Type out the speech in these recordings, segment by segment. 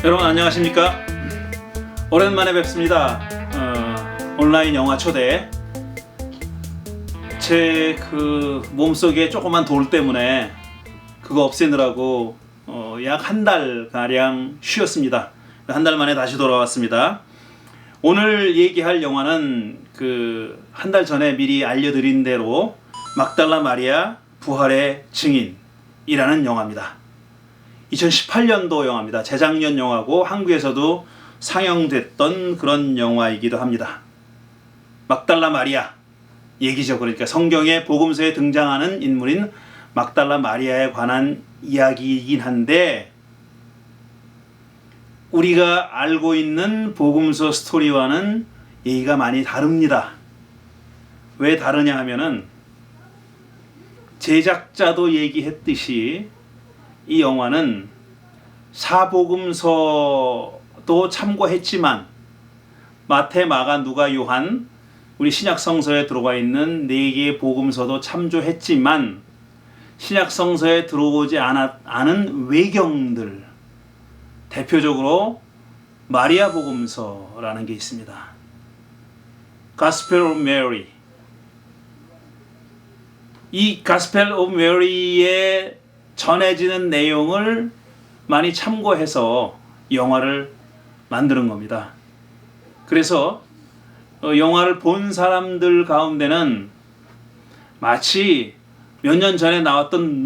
여러분 안녕하십니까? 오랜만에 뵙습니다. 온라인 영화 초대. 제 몸속에 조그만 돌 때문에 그거 없애느라고 약 한 달 가량 쉬었습니다. 한 달 만에 다시 돌아왔습니다. 오늘 얘기할 영화는 한 달 전에 미리 알려드린 대로 막달라 마리아 부활의 증인이라는 영화입니다. 2018년도 영화입니다. 재작년 영화고 한국에서도 상영됐던 그런 영화이기도 합니다. 막달라 마리아 얘기죠. 그러니까 성경의 복음서에 등장하는 인물인 막달라 마리아에 관한 이야기이긴 한데 우리가 알고 있는 복음서 스토리와는 얘기가 많이 다릅니다. 왜 다르냐 하면은 제작자도 얘기했듯이 이 영화는 사복음서도 참고했지만 마태, 마가, 누가, 요한 우리 신약 성서에 들어가 있는 4개의 복음서도 참조했지만 신약 성서에 들어오지 않은 외경들, 대표적으로 마리아 복음서라는 게 있습니다. Gospel of Mary. 이 Gospel of Mary에 전해지는 내용을 많이 참고해서 영화를 만드는 겁니다. 그래서 영화를 본 사람들 가운데는 마치 몇 년 전에 나왔던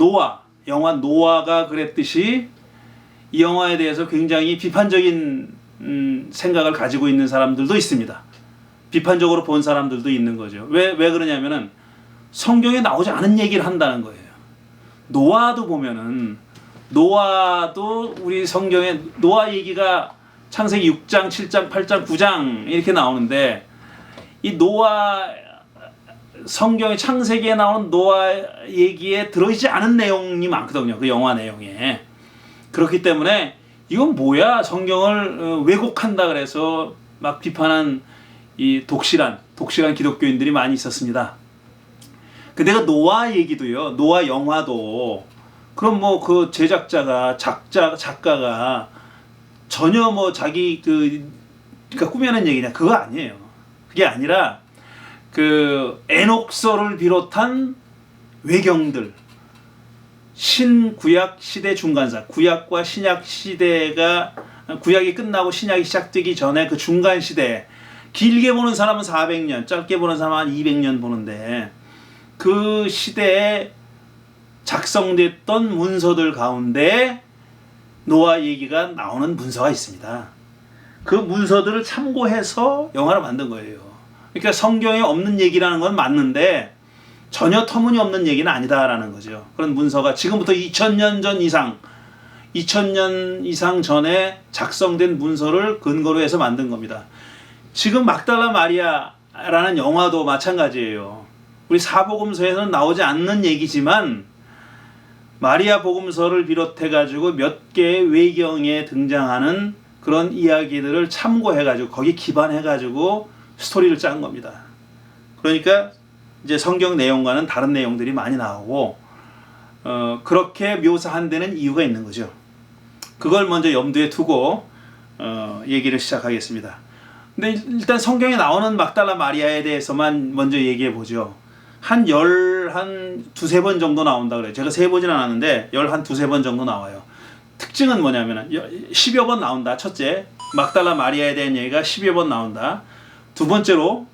영화 노아가 그랬듯이 이 영화에 대해서 굉장히 비판적인 생각을 가지고 있는 사람들도 있습니다. 비판적으로 본 사람들도 있는 거죠. 왜 그러냐면은 성경에 나오지 않은 얘기를 한다는 거예요. 노아도 보면은 노아도 우리 성경에 노아 얘기가 창세기 6장, 7장, 8장, 9장 이렇게 나오는데 이 노아 성경의 창세기에 나오는 노아 얘기에 들어있지 않은 내용이 많거든요. 그 영화 내용에. 그렇기 때문에 이건 뭐야? 성경을 왜곡한다 그래서 막 비판한 이 독실한 기독교인들이 많이 있었습니다. 근데 그 노아 얘기도요. 노아 영화도 그럼 그 제작자가 작가가 전혀 자기 그러니까 꾸며낸 얘기냐 그거 아니에요. 그게 아니라 에녹서를 비롯한 외경들 신구약 시대 중간사 구약과 신약 시대가 구약이 끝나고 신약이 시작되기 전에 그 중간 시대 길게 보는 사람은 400년 짧게 보는 사람은 한 200년 보는데 그 시대에 작성됐던 문서들 가운데 노아 얘기가 나오는 문서가 있습니다. 그 문서들을 참고해서 영화를 만든 거예요. 그러니까 성경에 없는 얘기라는 건 맞는데 전혀 터무니없는 얘기는 아니다라는 거죠. 그런 문서가 지금부터 2000년 이상 전에 작성된 문서를 근거로 해서 만든 겁니다. 지금 막달라 마리아라는 영화도 마찬가지예요. 우리 사복음서에는 나오지 않는 얘기지만 마리아 복음서를 비롯해가지고 몇 개의 외경에 등장하는 그런 이야기들을 참고해가지고 거기 기반해가지고 스토리를 짠 겁니다. 그러니까 이제 성경 내용과는 다른 내용들이 많이 나오고 그렇게 묘사한 데는 이유가 있는 거죠. 그걸 먼저 염두에 두고 얘기를 시작하겠습니다. 근데 일단 성경에 나오는 막달라 마리아에 대해서만 먼저 얘기해 보죠. 한 두세 번 정도 나온다 그래요. 제가 세보진 않았는데 두세 번 정도 나와요. 특징은 뭐냐면 10여 번 나온다. 첫째, 막달라 마리아에 대한 얘기가 10여 번 나온다. 두 번째로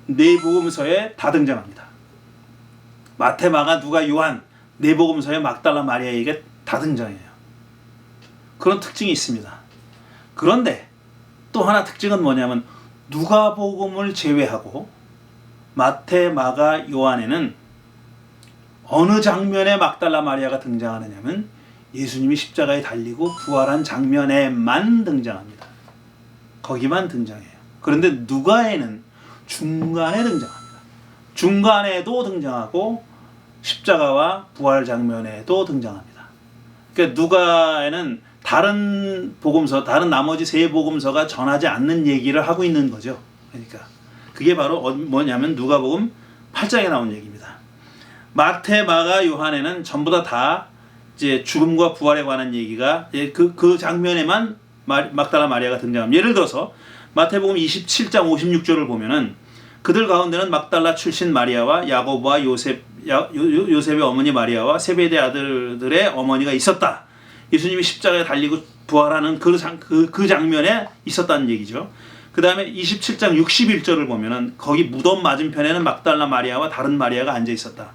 네 복음서에 다 등장합니다. 마태, 마가, 누가, 요한 네 복음서에 막달라 마리아 얘기가 다 등장해요. 그런 특징이 있습니다. 그런데 또 하나 특징은 뭐냐면 누가복음을 제외하고 마태, 마가, 요한에는 어느 장면에 막달라 마리아가 등장하느냐면 예수님이 십자가에 달리고 부활한 장면에만 등장합니다. 거기만 등장해요. 그런데 누가에는 중간에 등장합니다. 중간에도 등장하고 십자가와 부활 장면에도 등장합니다. 그러니까 누가에는 다른 나머지 세 복음서가 전하지 않는 얘기를 하고 있는 거죠. 그러니까 그게 바로 뭐냐면 누가복음 8장에 나온 얘기입니다. 마태, 마가, 요한에는 전부 다 이제 죽음과 부활에 관한 얘기가 그 장면에만 막달라 마리아가 등장합니다. 예를 들어서 마태복음 27장 56절을 보면은 그들 가운데는 막달라 출신 마리아와 야고보와 요셉의 어머니 마리아와 세베대 아들들의 어머니가 있었다. 예수님이 십자가에 달리고 부활하는 그 장면에 있었다는 얘기죠. 그 다음에 27장 61절을 보면은 거기 무덤 맞은편에는 막달라 마리아와 다른 마리아가 앉아 있었다.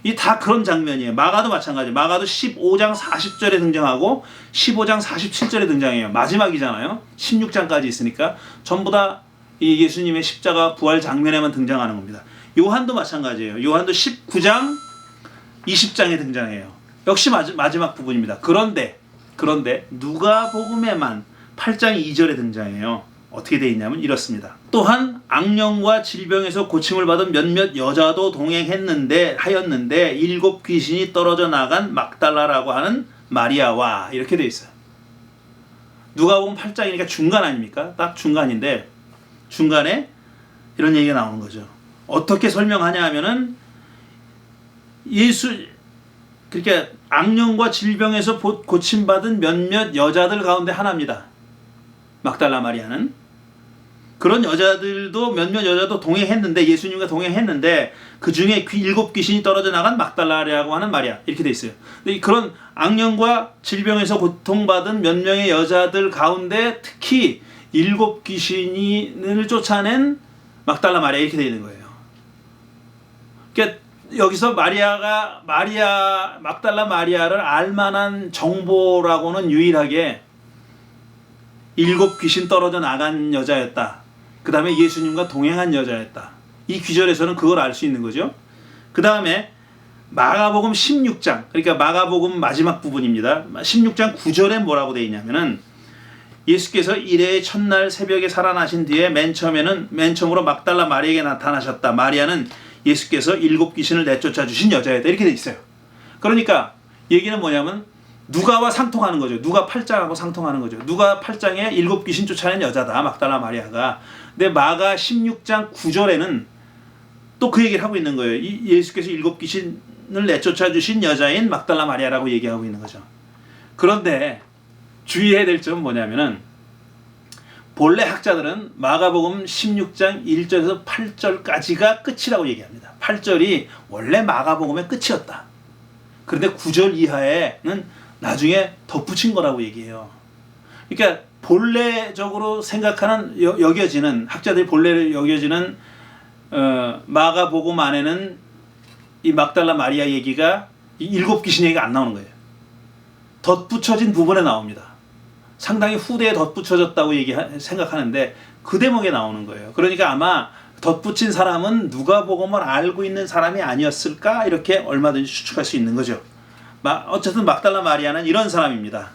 이 다 그런 장면이에요. 마가도 마찬가지. 마가도 15장 40절에 등장하고 15장 47절에 등장해요. 마지막이잖아요. 16장까지 있으니까 전부 다 이 예수님의 십자가 부활 장면에만 등장하는 겁니다. 요한도 마찬가지예요. 요한도 19장 20장에 등장해요. 역시 마지막 부분입니다. 그런데 누가복음에만 8장 2절에 등장해요. 어떻게 되어 있냐면 이렇습니다. 또한 악령과 질병에서 고침을 받은 몇몇 여자도 동행했는데 일곱 귀신이 떨어져 나간 막달라라고 하는 마리아와 이렇게 되어 있어요. 누가복음 8장이니까 중간 아닙니까? 딱 중간인데 중간에 이런 얘기가 나오는 거죠. 어떻게 설명하냐 하면은 그러니까 악령과 질병에서 고침받은 몇몇 여자들 가운데 하나입니다. 막달라 마리아는. 그런 여자들도 몇몇 여자도 동행했는데 예수님과 동행했는데 그 중에 일곱 귀신이 떨어져 나간 막달라라고 하는 마리아 이렇게 돼 있어요. 근데 그런 악령과 질병에서 고통받은 몇 명의 여자들 가운데 특히 일곱 귀신을 쫓아낸 막달라 마리아 이렇게 돼 있는 거예요. 그러니까 여기서 막달라 마리아를 알만한 정보라고는 유일하게 일곱 귀신 떨어져 나간 여자였다. 그 다음에 예수님과 동행한 여자였다. 이 귀절에서는 그걸 알 수 있는 거죠. 그 다음에 마가복음 16장, 그러니까 마가복음 마지막 부분입니다. 16장 9절에 뭐라고 되어 있냐면은 예수께서 일회의 첫날 새벽에 살아나신 뒤에 맨 처음으로 막달라 마리아에게 나타나셨다. 마리아는 예수께서 일곱 귀신을 내쫓아 주신 여자였다. 이렇게 되어 있어요. 그러니까 얘기는 뭐냐면 누가와 상통하는 거죠. 누가 8장하고 상통하는 거죠. 누가 8장에 일곱 귀신 쫓아낸 여자다. 막달라 마리아가. 근데 마가 16장 9절에는 또 그 얘기를 하고 있는 거예요. 예수께서 일곱 귀신을 내쫓아 주신 여자인 막달라 마리아라고 얘기하고 있는 거죠. 그런데 주의해야 될 점은 뭐냐면은 본래 학자들은 마가복음 16장 1절에서 8절까지가 끝이라고 얘기합니다. 8절이 원래 마가복음의 끝이었다. 그런데 9절 이하에는 나중에 덧붙인 거라고 얘기해요. 그러니까 본래적으로 생각하는 여겨지는 학자들이 본래를 여겨지는 마가복음 안에는 이 막달라 마리아 얘기가 이 일곱 귀신 얘기가 안 나오는 거예요. 덧붙여진 부분에 나옵니다. 상당히 후대에 덧붙여졌다고 생각하는데 그 대목에 나오는 거예요. 그러니까 아마 덧붙인 사람은 누가복음을 알고 있는 사람이 아니었을까 이렇게 얼마든지 추측할 수 있는 거죠. 어쨌든 막달라 마리아는 이런 사람입니다.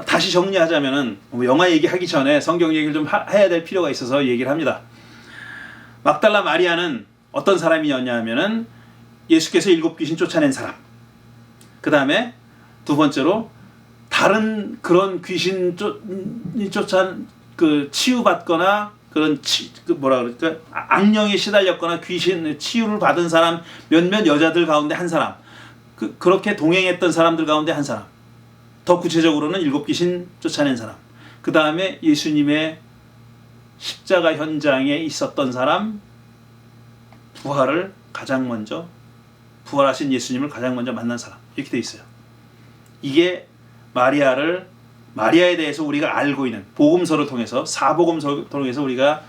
다시 정리하자면은 영화 얘기하기 전에 성경 얘기를 좀 해야 될 필요가 있어서 얘기를 합니다. 막달라 마리아는 어떤 사람이었냐 하면은 예수께서 일곱 귀신 쫓아낸 사람. 그 다음에 두 번째로 다른 그런 귀신 치유받거나 그런 악령에 시달렸거나 귀신 치유를 받은 사람 몇몇 여자들 가운데 한 사람. 그렇게 동행했던 사람들 가운데 한 사람. 더 구체적으로는 일곱 귀신 쫓아낸 사람. 그 다음에 예수님의 십자가 현장에 있었던 사람, 부활하신 예수님을 가장 먼저 만난 사람. 이렇게 돼 있어요. 이게 마리아에 대해서 우리가 알고 있는 복음서를 통해서 사복음서를 통해서 우리가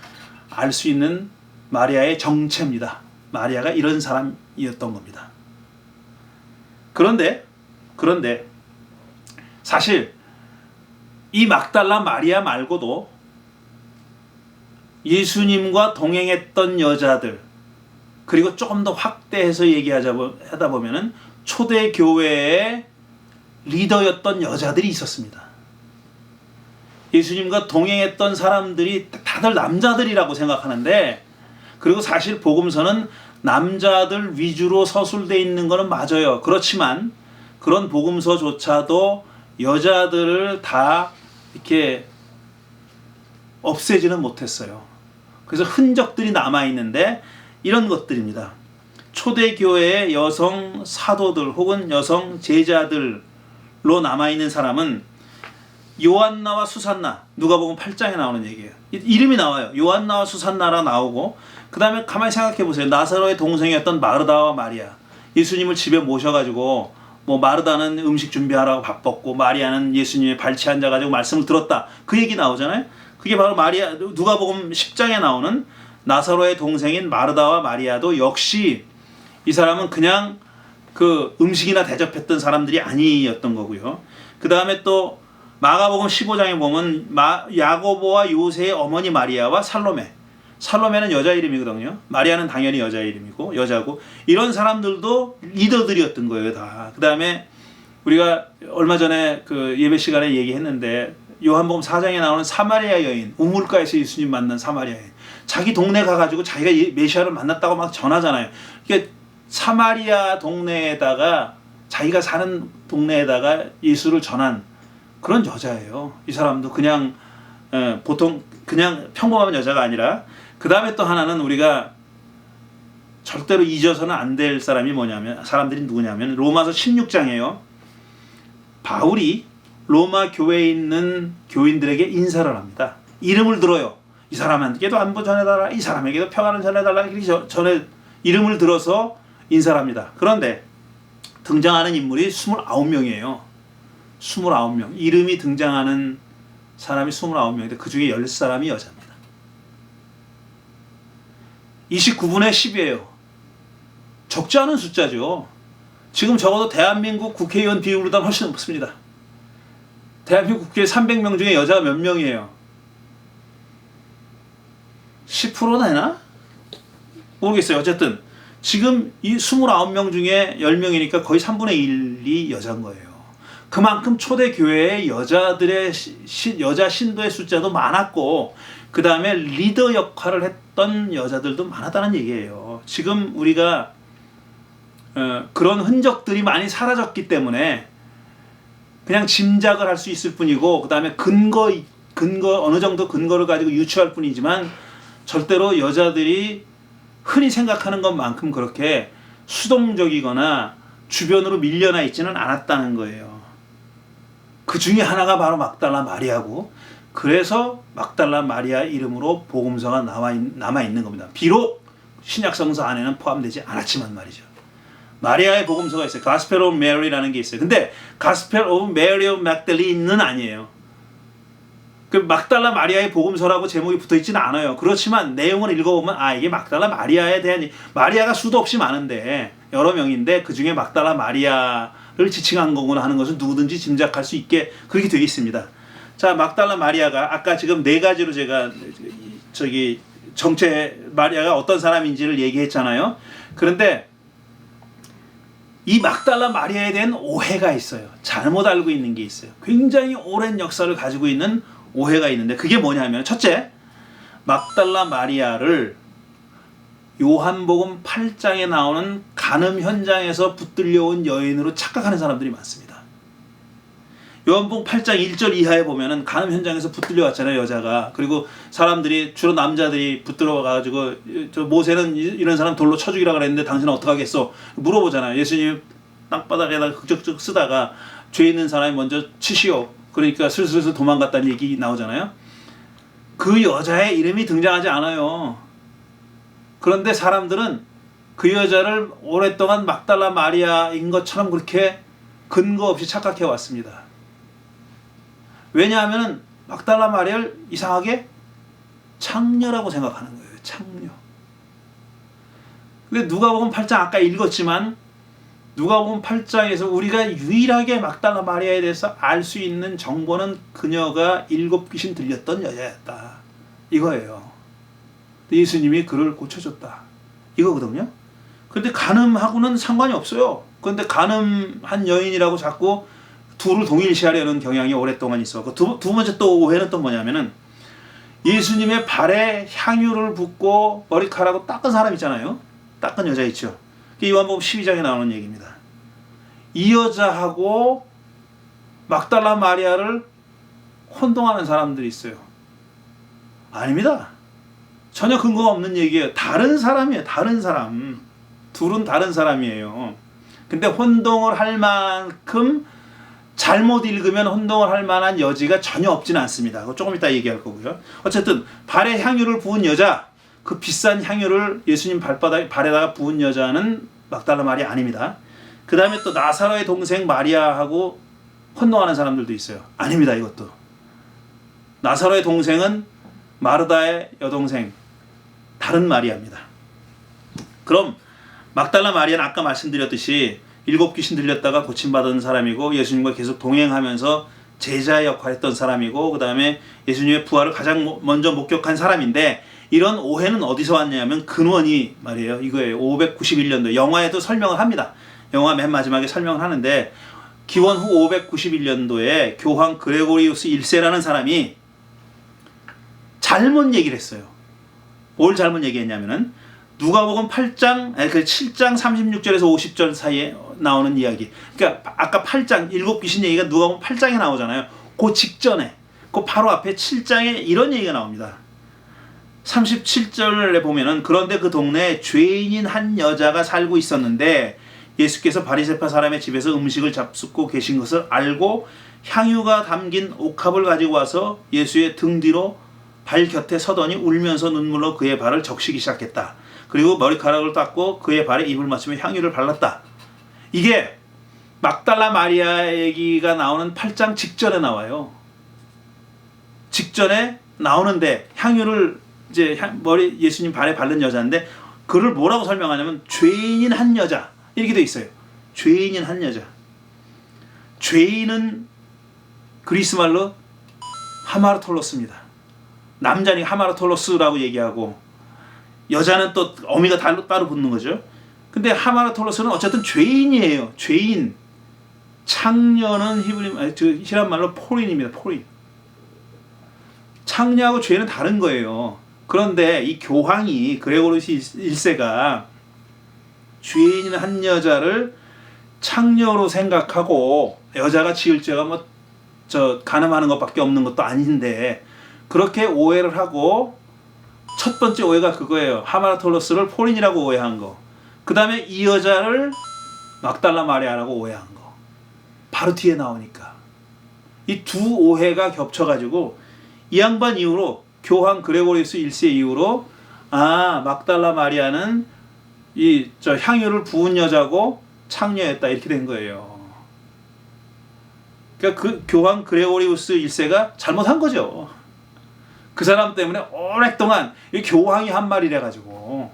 알 수 있는 마리아의 정체입니다. 마리아가 이런 사람이었던 겁니다. 그런데 사실 이 막달라 마리아 말고도 예수님과 동행했던 여자들 그리고 조금 더 확대해서 얘기하다 보면은 초대 교회의 리더였던 여자들이 있었습니다. 예수님과 동행했던 사람들이 다들 남자들이라고 생각하는데 그리고 사실 복음서는 남자들 위주로 서술되어 있는 것은 맞아요. 그렇지만 그런 복음서조차도 여자들을 다 이렇게 없애지는 못했어요. 그래서 흔적들이 남아있는데 이런 것들입니다. 초대교회의 여성 사도들 혹은 여성 제자들로 남아있는 사람은 요한나와 수산나, 누가복음 8장에 나오는 얘기예요. 이름이 나와요. 요한나와 수산나라 나오고, 그 다음에 가만히 생각해 보세요. 나사로의 동생이었던 마르다와 마리아, 예수님을 집에 모셔가지고 뭐 마르다는 음식 준비하라고 바빴고 마리아는 예수님의 발치 앉아가지고 말씀을 들었다, 그 얘기 나오잖아요. 그게 바로 누가복음 10장에 나오는 나사로의 동생인 마르다와 마리아도 역시 이 사람은 그냥 그 음식이나 대접했던 사람들이 아니었던 거고요. 그 다음에 또 마가복음 15장에 보면 야고보와 요새의 어머니 마리아와 살로메는 여자 이름이거든요. 마리아는 당연히 여자 이름이고 여자고, 이런 사람들도 리더들이었던 거예요, 다. 그 다음에 우리가 얼마 전에 그 예배 시간에 얘기했는데 요한복음 4장에 나오는 사마리아 여인, 우물가에서 예수님 만난 사마리아 여인, 자기 동네 가가지고 자기가 메시아를 만났다고 막 전하잖아요. 이게 사마리아 동네에다가, 자기가 사는 동네에다가 예수를 전한 그런 여자예요. 이 사람도 그냥 보통 그냥 평범한 여자가 아니라, 그 다음에 또 하나는 우리가 절대로 잊어서는 안 될 사람들이 누구냐면 로마서 16장이에요. 바울이 로마 교회에 있는 교인들에게 인사를 합니다. 이름을 들어요. 이 사람에게도 안부 전해달라, 이 사람에게도 평안을 전해달라, 이렇게 이름을 들어서 인사를 합니다. 그런데 등장하는 인물이 29명이에요. 29명. 이름이 등장하는 사람이 29명인데 그 중에 10사람이 여자입니다. 29분의 10이에요. 적지 않은 숫자죠. 지금 적어도 대한민국 국회의원 비율보다 훨씬 높습니다. 대한민국 국회 300명 중에 여자가 몇 명이에요? 10% 되나? 모르겠어요. 어쨌든 지금 이 29명 중에 10명이니까 거의 3분의 1이 여자인 거예요. 그만큼 초대교회의 여자들의 여자 신도의 숫자도 많았고, 그 다음에 리더 역할을 했던 여자들도 많았다는 얘기예요. 지금 우리가 그런 흔적들이 많이 사라졌기 때문에 그냥 짐작을 할 수 있을 뿐이고, 그 다음에 어느 정도 근거를 가지고 유추할 뿐이지만, 절대로 여자들이 흔히 생각하는 것만큼 그렇게 수동적이거나 주변으로 밀려나 있지는 않았다는 거예요. 그 중에 하나가 바로 막달라 마리아고, 그래서 막달라 마리아 이름으로 복음서가 남아있는 겁니다. 비록 신약성서 안에는 포함되지 않았지만 말이죠. 마리아의 복음서가 있어요. 가스펠 오브 메리라는 게 있어요. 근데 가스펠 오브 메리 오브 막달리는 아니에요. 그 막달라 마리아의 복음서라고 제목이 붙어있지는 않아요. 그렇지만 내용을 읽어보면 이게 막달라 마리아에 대한, 마리아가 수도 없이 많은데 여러 명인데 그 중에 막달라 마리아를 지칭한 거구나 하는 것은 누구든지 짐작할 수 있게 그렇게 되어 있습니다. 자, 막달라 마리아가 아까 지금 네 가지로 제가 정체 마리아가 어떤 사람인지를 얘기했잖아요. 그런데 이 막달라 마리아에 대한 오해가 있어요. 잘못 알고 있는 게 있어요. 굉장히 오랜 역사를 가지고 있는 오해가 있는데, 그게 뭐냐면, 첫째, 막달라 마리아를 요한복음 8장에 나오는 간음 현장에서 붙들려온 여인으로 착각하는 사람들이 많습니다. 요한복음 8장 1절 이하에 보면은 간음 현장에서 붙들려왔잖아요, 여자가. 그리고 사람들이, 주로 남자들이 붙들어가지고, 모세는 이런 사람 돌로 쳐 죽이라 그랬는데 당신은 어떡하겠어? 물어보잖아요. 예수님 땅바닥에다가 흑적적 쓰다가 죄 있는 사람이 먼저 치시오. 그러니까 슬슬 도망갔다는 얘기 나오잖아요. 그 여자의 이름이 등장하지 않아요. 그런데 사람들은 그 여자를 오랫동안 막달라 마리아인 것처럼 그렇게 근거 없이 착각해 왔습니다. 왜냐하면 막달라 마리아를 이상하게 창녀라고 생각하는 거예요. 창녀. 근데 누가복음 8장 아까 읽었지만, 누가복음 8장에서 우리가 유일하게 막달라 마리아에 대해서 알 수 있는 정보는 그녀가 7귀신 들렸던 여자였다, 이거예요. 예수님이 그를 고쳐줬다, 이거거든요. 그런데 간음하고는 상관이 없어요. 그런데 간음한 여인이라고 자꾸 둘을 동일시하려는 경향이 오랫동안 있어. 두 번째 또 오해는 또 뭐냐면은, 예수님의 발에 향유를 붓고 머리카락을 닦은 사람 있잖아요. 닦은 여자 있죠. 요한복음 12장에 나오는 얘기입니다. 이 여자하고 막달라 마리아를 혼동하는 사람들이 있어요. 아닙니다. 전혀 근거가 없는 얘기예요. 다른 사람이에요. 다른 사람. 둘은 다른 사람이에요. 근데 혼동을 할 만큼 잘못 읽으면 혼동을 할 만한 여지가 전혀 없지는 않습니다. 그거 조금 이따 얘기할 거고요. 어쨌든 발에 향유를 부은 여자, 그 비싼 향유를 예수님 발에다가 부은 여자는 막달라 마리아 아닙니다. 그 다음에 또 나사로의 동생 마리아하고 혼동하는 사람들도 있어요. 아닙니다. 이것도 나사로의 동생은 마르다의 여동생 다른 마리아입니다. 그럼 막달라 마리아는 아까 말씀드렸듯이 7 귀신 들렸다가 고침받은 사람이고 예수님과 계속 동행하면서 제자의 역할을 했던 사람이고 그 다음에 예수님의 부활을 가장 먼저 목격한 사람인데, 이런 오해는 어디서 왔냐면 근원이 말이에요. 이거예요. 591년도 영화에도 설명을 합니다. 영화 맨 마지막에 설명을 하는데, 기원 후 591년도에 교황 그레고리우스 1세라는 사람이 잘못 얘기를 했어요. 뭘 잘못 얘기했냐면은 누가복음 7장 36절에서 50절 사이에 나오는 이야기. 그러니까 아까 8장 7 귀신 얘기가 누가복음 8장에 나오잖아요. 그 직전에, 그 바로 앞에 7장에 이런 얘기가 나옵니다. 37절에 보면은 그런데 그 동네에 죄인인 한 여자가 살고 있었는데 예수께서 바리새파 사람의 집에서 음식을 잡수고 계신 것을 알고 향유가 담긴 옥합을 가지고 와서 예수의 등 뒤로 발 곁에 서더니 울면서 눈물로 그의 발을 적시기 시작했다. 그리고 머리카락을 닦고 그의 발에 입을 맞추며 향유를 발랐다. 이게 막달라 마리아 얘기가 나오는 8장 직전에 나와요. 직전에 나오는데 향유를 이제 예수님 발에 바른 여자인데 그를 뭐라고 설명하냐면 죄인인 한 여자 이렇게 돼 있어요. 죄인인 한 여자. 죄인은 그리스 말로 하마르톨로스입니다. 남자니 하마르톨로스라고 얘기하고 여자는 또 어미가 따로 붙는 거죠. 근데 하마르톨로스는 어쨌든 죄인이에요. 죄인. 창녀는 히브리 말로 포린입니다. 포린. 창녀하고 죄는 다른 거예요. 그런데 이 교황이 그레고리우스 1세가 죄인인 한 여자를 창녀로 생각하고 여자가 지을 죄가 간음하는 것밖에 없는 것도 아닌데 그렇게 오해를 하고 첫 번째 오해가 그거예요. 하마르톨로스를 포린이라고 오해한 거. 그 다음에 이 여자를 막달라 마리아라고 오해한 거. 바로 뒤에 나오니까. 이 두 오해가 겹쳐가지고 이 양반 이후로 교황 그레고리우스 1세 이후로 막달라 마리아는 향유를 부은 여자고 창녀였다 이렇게 된 거예요. 그러니까 그 교황 그레고리우스 1세가 잘못한 거죠. 그 사람 때문에 오랫동안 이 교황이 한 말이래 가지고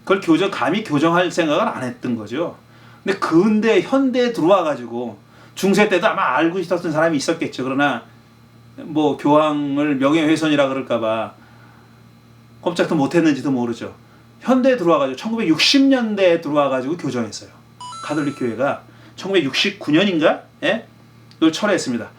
그걸 감히 교정할 생각을 안 했던 거죠. 근데 현대에 들어와 가지고 중세 때도 아마 알고 있었던 사람이 있었겠죠. 그러나 교황을 명예훼손이라 그럴까봐 꼼짝도 못했는지도 모르죠. 현대에 들어와가지고 1960년대에 들어와가지고 교정했어요. 가톨릭 교회가 1969년인가? 그걸 철회했습니다.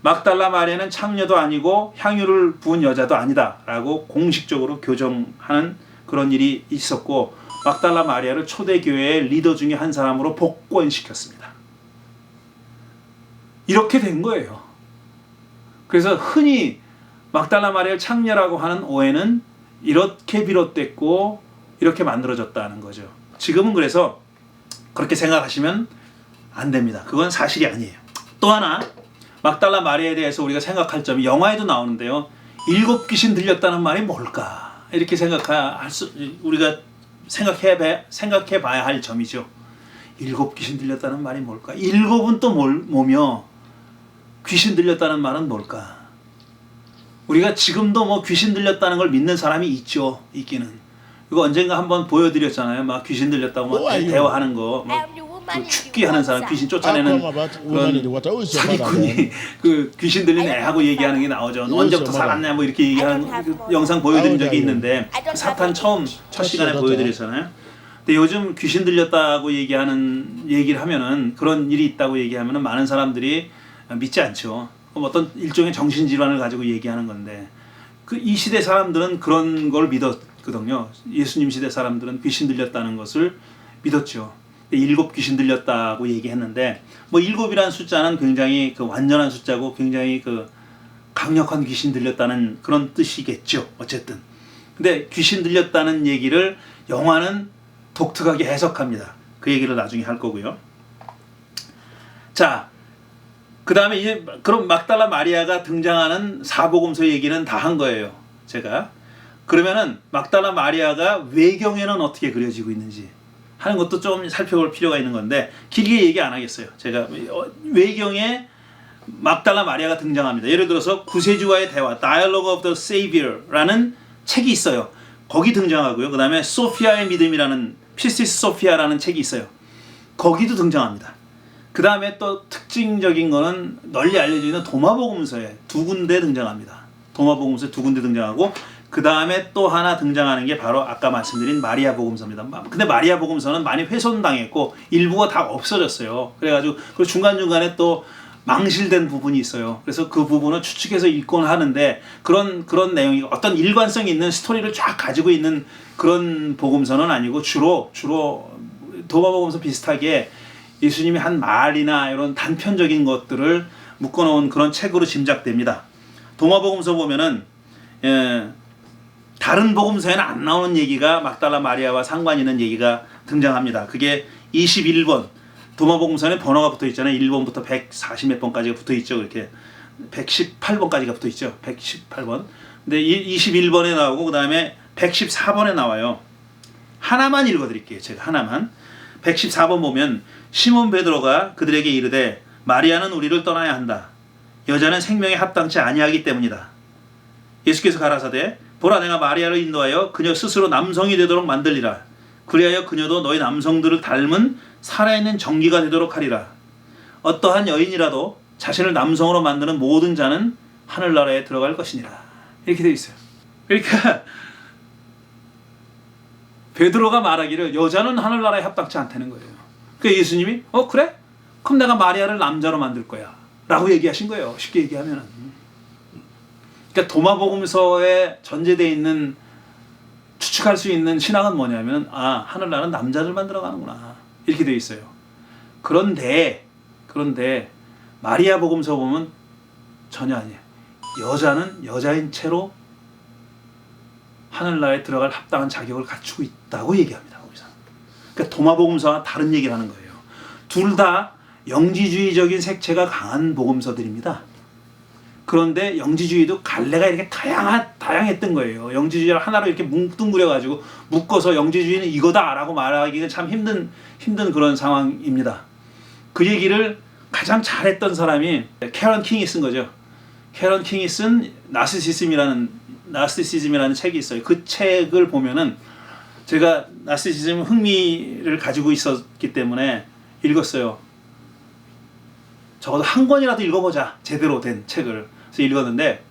막달라 마리아는 창녀도 아니고 향유를 부은 여자도 아니다 라고 공식적으로 교정하는 그런 일이 있었고 막달라 마리아를 초대교회의 리더 중에 한 사람으로 복권시켰습니다. 이렇게 된 거예요. 그래서 흔히 막달라 마리아를 창녀라고 하는 오해는 이렇게 비롯됐고 이렇게 만들어졌다는 거죠. 지금은 그래서 그렇게 생각하시면 안 됩니다. 그건 사실이 아니에요. 또 하나 막달라 마리아에 대해서 우리가 생각할 점이 영화에도 나오는데요. 7 귀신 들렸다는 말이 뭘까? 이렇게 우리가 생각해 봐야 할 점이죠. 7 귀신 들렸다는 말이 뭘까? 7은 또 뭐며 귀신 들렸다는 말은 뭘까? 우리가 지금도 귀신 들렸다는 걸 믿는 사람이 있기는. 이거 언젠가 한번 보여드렸잖아요. 막 귀신 들렸다고 대화하는 거. 그 축기하는 사람, 귀신 쫓아내는 그런 사기꾼이 그 귀신 들린 애하고 얘기하는 게 나오죠. 언제부터 살았냐 이렇게 얘기하는 영상 보여드린 적이 있는데 사탄 첫 시간에 보여드렸잖아요. 근데 요즘 귀신 들렸다고 얘기를 하면은 그런 일이 있다고 얘기하면은 많은 사람들이 믿지 않죠. 어떤 일종의 정신질환을 가지고 얘기하는 건데 이 시대 사람들은 그런 걸 믿었거든요. 예수님 시대 사람들은 귀신 들렸다는 것을 믿었죠. 7 귀신 들렸다고 얘기했는데 7이라는 숫자는 굉장히 완전한 숫자고 굉장히 강력한 귀신 들렸다는 그런 뜻이겠죠. 어쨌든 근데 귀신 들렸다는 얘기를 영화는 독특하게 해석합니다. 그 얘기를 나중에 할 거고요. 자, 그 다음에 이제 그럼 막달라 마리아가 등장하는 사복음서 얘기는 다 한 거예요. 제가. 그러면은 막달라 마리아가 외경에는 어떻게 그려지고 있는지 하는 것도 좀 살펴볼 필요가 있는 건데 길게 얘기 안 하겠어요. 제가 외경에 막달라 마리아가 등장합니다. 예를 들어서 구세주와의 대화, Dialogue of the Savior라는 책이 있어요. 거기 등장하고요. 그 다음에 소피아의 믿음이라는 피시스 소피아라는 책이 있어요. 거기도 등장합니다. 그 다음에 또 특징적인 거는 널리 알려져 있는 도마복음서에 두 군데 등장합니다. 도마복음서에 두 군데 등장하고 그 다음에 또 하나 등장하는 게 바로 아까 말씀드린 마리아 복음서입니다. 근데 마리아 복음서는 많이 훼손당했고 일부가 다 없어졌어요. 그래가지고 그 중간중간에 또 망실된 부분이 있어요. 그래서 그 부분을 추측해서 읽곤 하는데 그런 내용이 어떤 일관성 있는 스토리를 쫙 가지고 있는 그런 복음서는 아니고 주로 도마복음서 비슷하게 예수님이 한 말이나 이런 단편적인 것들을 묶어놓은 그런 책으로 짐작됩니다. 도마복음서 보면은 다른 복음서에는 안 나오는 얘기가 막달라 마리아와 상관 있는 얘기가 등장합니다. 그게 21번 도마복음서에 번호가 붙어 있잖아요. 1번부터 140 몇 번까지가 붙어 있죠. 이렇게 118번까지가 붙어 있죠. 118번. 근데 21번에 나오고 그다음에 114번에 나와요. 하나만 읽어 드릴게요. 제가 하나만. 114번 보면 시몬 베드로가 그들에게 이르되 마리아는 우리를 떠나야 한다. 여자는 생명에 합당치 아니하기 때문이다. 예수께서 가라사대 보라 내가 마리아를 인도하여 그녀 스스로 남성이 되도록 만들리라. 그리하여 그녀도 너희 남성들을 닮은 살아있는 정기가 되도록 하리라. 어떠한 여인이라도 자신을 남성으로 만드는 모든 자는 하늘나라에 들어갈 것이니라. 이렇게 되어 있어요. 그러니까 베드로가 말하기를 여자는 하늘나라에 합당치 않다는 거예요. 그러니까 예수님이 그래? 그럼 내가 마리아를 남자로 만들 거야 라고 얘기하신 거예요. 쉽게 얘기하면은. 그러니까 도마복음서에 전제되어 있는 추측할 수 있는 신앙은 뭐냐면 하늘나라는 남자를 만들어 가는구나 이렇게 되어 있어요. 그런데 마리아 복음서 보면 전혀 아니에요. 여자는 여자인 채로 하늘나라에 들어갈 합당한 자격을 갖추고 있다고 얘기합니다. 거기서. 그러니까 도마복음서와 다른 얘기를 하는 거예요. 둘 다 영지주의적인 색채가 강한 복음서들입니다. 그런데 영지주의도 갈래가 이렇게 다양했던 거예요. 영지주의를 하나로 이렇게 뭉뚱그려가지고 묶어서 영지주의는 이거다라고 말하기가 참 힘든 그런 상황입니다. 그 얘기를 가장 잘했던 사람이 캐런 킹이 쓴 거죠. 캐런 킹이 쓴 나르시시즘이라는 책이 있어요. 그 책을 보면은 제가 나르시시즘 흥미를 가지고 있었기 때문에 읽었어요. 적어도 한 권이라도 읽어보자. 제대로 된 책을. 그래서 읽었는데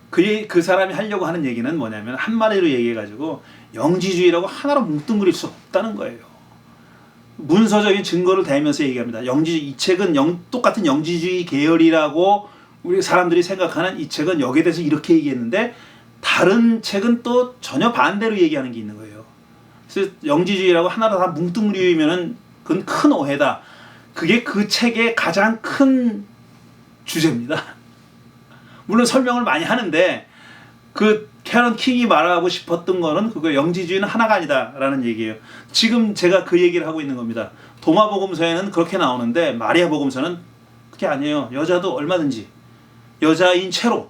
그 사람이 하려고 하는 얘기는 뭐냐면 한마디로 얘기해가지고 영지주의라고 하나로 뭉뚱그릴 수 없다는 거예요. 문서적인 증거를 대면서 얘기합니다. 이 책은 똑같은 영지주의 계열이라고 우리 사람들이 생각하는 이 책은 여기에 대해서 이렇게 얘기했는데 다른 책은 또 전혀 반대로 얘기하는 게 있는 거예요. 그래서 영지주의라고 하나로 다 뭉뚱그리면은 그건 큰 오해다. 그게 그 책의 가장 큰 주제입니다. 물론 설명을 많이 하는데 그 캐런 킹이 말하고 싶었던 거는 그거 영지주의는 하나가 아니다라는 얘기예요. 지금 제가 그 얘기를 하고 있는 겁니다. 도마복음서에는 그렇게 나오는데 마리아 복음서는 그게 아니에요. 여자도 얼마든지 여자인 채로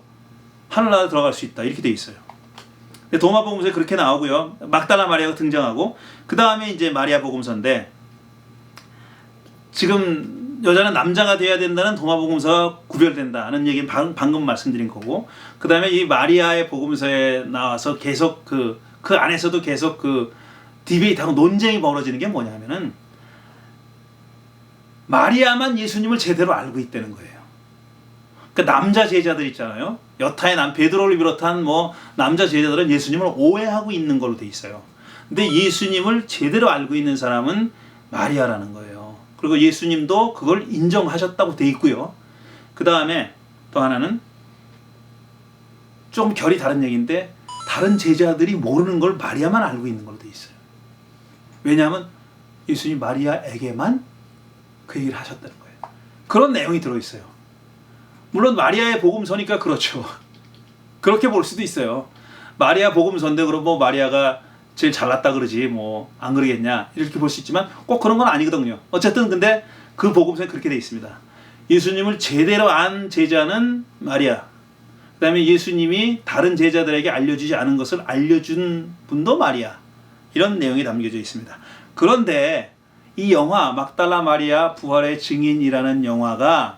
하늘나라 들어갈 수 있다 이렇게 돼 있어요. 도마복음서에 그렇게 나오고요. 막달라 마리아가 등장하고 그 다음에 이제 마리아 복음서인데 지금 여자는 남자가 돼야 된다는 도마복음서와 구별된다는 얘기는 방금 말씀드린 거고 그 다음에 이 마리아의 복음서에 나와서 계속 그 안에서도 계속 그 디베이트하고 논쟁이 벌어지는 게 뭐냐면은 마리아만 예수님을 제대로 알고 있다는 거예요. 그러니까 남자 제자들 있잖아요. 여타의 베드로를 비롯한 남자 제자들은 예수님을 오해하고 있는 걸로 돼 있어요. 근데 예수님을 제대로 알고 있는 사람은 마리아라는 거예요. 그리고 예수님도 그걸 인정하셨다고 돼 있고요. 그 다음에 또 하나는 좀 결이 다른 얘기인데 다른 제자들이 모르는 걸 마리아만 알고 있는 걸로 돼 있어요. 왜냐하면 예수님 마리아에게만 그 얘기를 하셨다는 거예요. 그런 내용이 들어있어요. 물론 마리아의 복음서니까 그렇죠. 그렇게 볼 수도 있어요. 마리아 복음서인데 그럼 마리아가 제일 잘났다 그러지 안 그러겠냐 이렇게 볼 수 있지만 꼭 그런 건 아니거든요. 어쨌든 근데 그 복음서에 그렇게 돼 있습니다. 예수님을 제대로 안 제자는 마리아. 그 다음에 예수님이 다른 제자들에게 알려주지 않은 것을 알려준 분도 마리아. 이런 내용이 담겨져 있습니다. 그런데 이 영화 막달라 마리아 부활의 증인이라는 영화가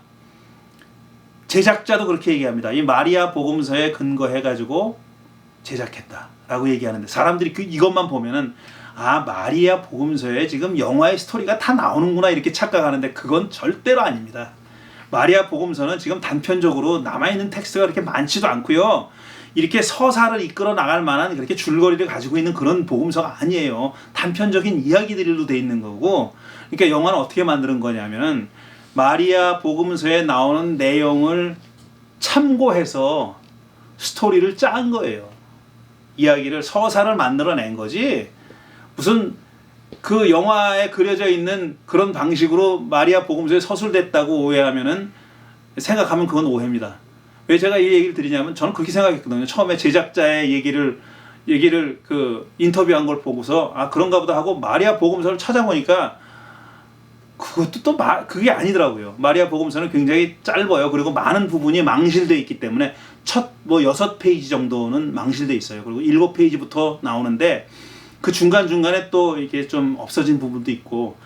제작자도 그렇게 얘기합니다. 이 마리아 복음서에 근거해가지고 제작했다라고 얘기하는데 사람들이 이것만 보면은 아 마리아 복음서에 지금 영화의 스토리가 다 나오는구나 이렇게 착각하는데 그건 절대로 아닙니다. 마리아 복음서는 지금 단편적으로 남아있는 텍스트가 그렇게 많지도 않고요. 이렇게 서사를 이끌어 나갈 만한 그렇게 줄거리를 가지고 있는 그런 복음서가 아니에요. 단편적인 이야기들로 돼 있는 거고, 그러니까 영화는 어떻게 만드는 거냐면은 마리아 복음서에 나오는 내용을 참고해서 스토리를 짠 거예요. 이야기를 서사를 만들어낸 거지 무슨 그 영화에 그려져 있는 그런 방식으로 마리아 복음서에 서술됐다고 오해하면은 생각하면 그건 오해입니다. 왜 제가 이 얘기를 드리냐면 저는 그렇게 생각했거든요. 처음에 제작자의 얘기를 그 인터뷰한 걸 보고서 아 그런가 보다 하고 마리아 복음서를 찾아보니까 그것도 또 그게 아니더라고요. 마리아 복음서는 굉장히 짧아요. 그리고 많은 부분이 망실되어 있기 때문에 첫 6페이지 정도는 망실되어 있어요. 그리고 7페이지부터 나오는데 그 중간중간에 또 이게 좀 없어진 부분도 있고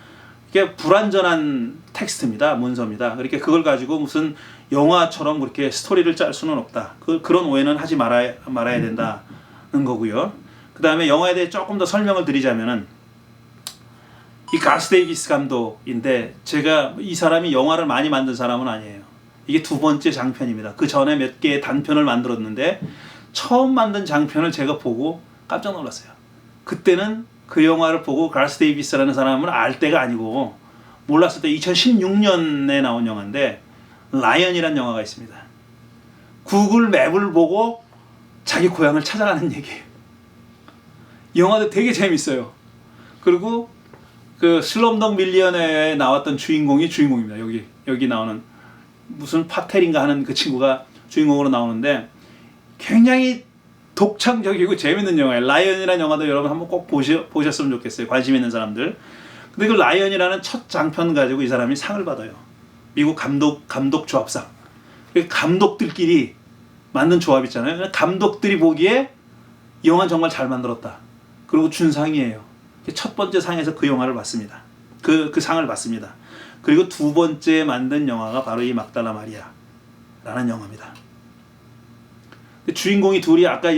이게 불완전한 텍스트입니다. 문서입니다. 그러니까 그걸 가지고 무슨 영화처럼 그렇게 스토리를 짤 수는 없다. 그런 오해는 하지 말아야 된다는 거고요. 그 다음에 영화에 대해 조금 더 설명을 드리자면은 이 가스 데이비스 감독인데 제가 이 사람이 영화를 많이 만든 사람은 아니에요. 이게 두 번째 장편입니다. 그 전에 몇 개의 단편을 만들었는데 처음 만든 장편을 제가 보고 깜짝 놀랐어요. 그때는 그 영화를 보고 가스 데이비스라는 사람을 알 때가 아니고 몰랐을 때 2016년에 나온 영화인데 라이언이라는 영화가 있습니다. 구글 맵을 보고 자기 고향을 찾아가는 얘기예요. 이 영화도 되게 재밌어요. 그리고 그 슬럼독 밀리어네어에 나왔던 주인공이 주인공입니다. 여기 나오는 무슨 파텔인가 하는 그 친구가 주인공으로 나오는데 굉장히 독창적이고 재밌는 영화예요. 라이언이라는 영화도 여러분 한번 꼭 보셨으면 좋겠어요. 관심 있는 사람들. 근데 그 라이언이라는 첫 장편 가지고 이 사람이 상을 받아요. 미국 감독 조합상. 감독들끼리 만든 조합 있잖아요. 감독들이 보기에 이 영화는 정말 잘 만들었다. 그리고 준 상이에요. 첫 번째 상에서 그 영화를 받습니다. 그 상을 받습니다. 그리고 두 번째 만든 영화가 바로 이 막달라 마리아라는 영화입니다. 주인공이 둘이 아까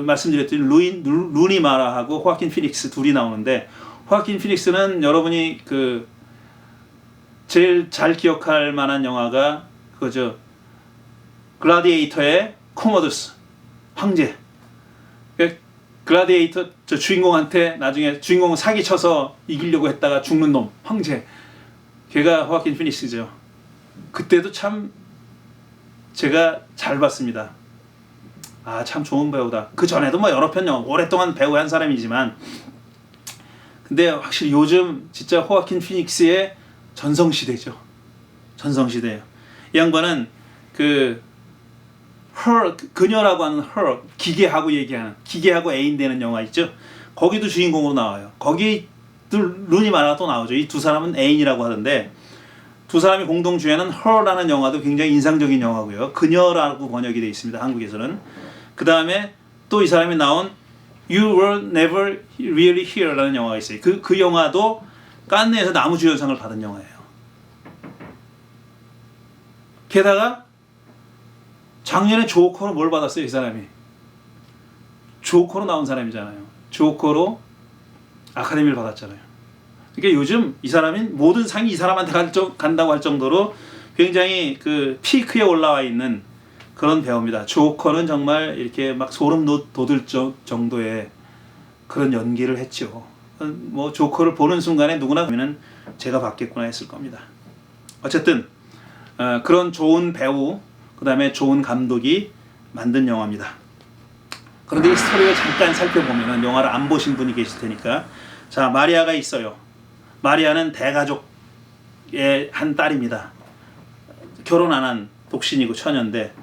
말씀드렸듯이 루니 마라하고 호아킨 피닉스 둘이 나오는데 호아킨 피닉스는 여러분이 그 제일 잘 기억할 만한 영화가 그거죠. 글라디에이터의 코모도스 황제. 글라디에이터 저 주인공한테 나중에 주인공은 사기쳐서 이기려고 했다가 죽는 놈 황제. 걔가 호아킨 피닉스죠. 그때도 참 제가 잘 봤습니다. 아, 참 좋은 배우다. 그 전에도 뭐 여러 편 영화 오랫동안 배우한 사람이지만 근데 확실히 요즘 진짜 호아킨 피닉스의 전성시대죠. 전성시대예요. 이 양반은 그녀라고 하는 기계하고 얘기하는 기계하고 애인 되는 영화 있죠. 거기도 주인공으로 나와요. 거기 루니 마라가 또 나오죠. 이 두 사람은 애인이라고 하던데 두 사람이 공동 주연한 Her라는 영화도 굉장히 인상적인 영화고요. 그녀라고 번역이 되어 있습니다. 한국에서는. 그 다음에 또 이 사람이 나온 You Were Never Really Here라는 영화가 있어요. 그 영화도 칸느에서 나무주연상을 받은 영화예요. 게다가 작년에 조커로 뭘 받았어요, 이 사람이? 조커로 나온 사람이잖아요. 조커로 아카데미를 받았잖아요. 그러니까 요즘 이 사람이 모든 상이 이 사람한테 간다고 할 정도로 굉장히 그 피크에 올라와 있는 그런 배우입니다. 조커는 정말 이렇게 막 소름 돋을 정도의 그런 연기를 했죠. 뭐 조커를 보는 순간에 누구나 보면은 제가 받겠구나 했을 겁니다. 어쨌든 그런 좋은 배우 그 다음에 좋은 감독이 만든 영화입니다. 그런데 이 스토리를 잠깐 살펴보면은 영화를 안 보신 분이 계실 테니까 자 마리아가 있어요. 마리아는 대가족의 한 딸입니다. 결혼 안 한 독신이고 처녀인데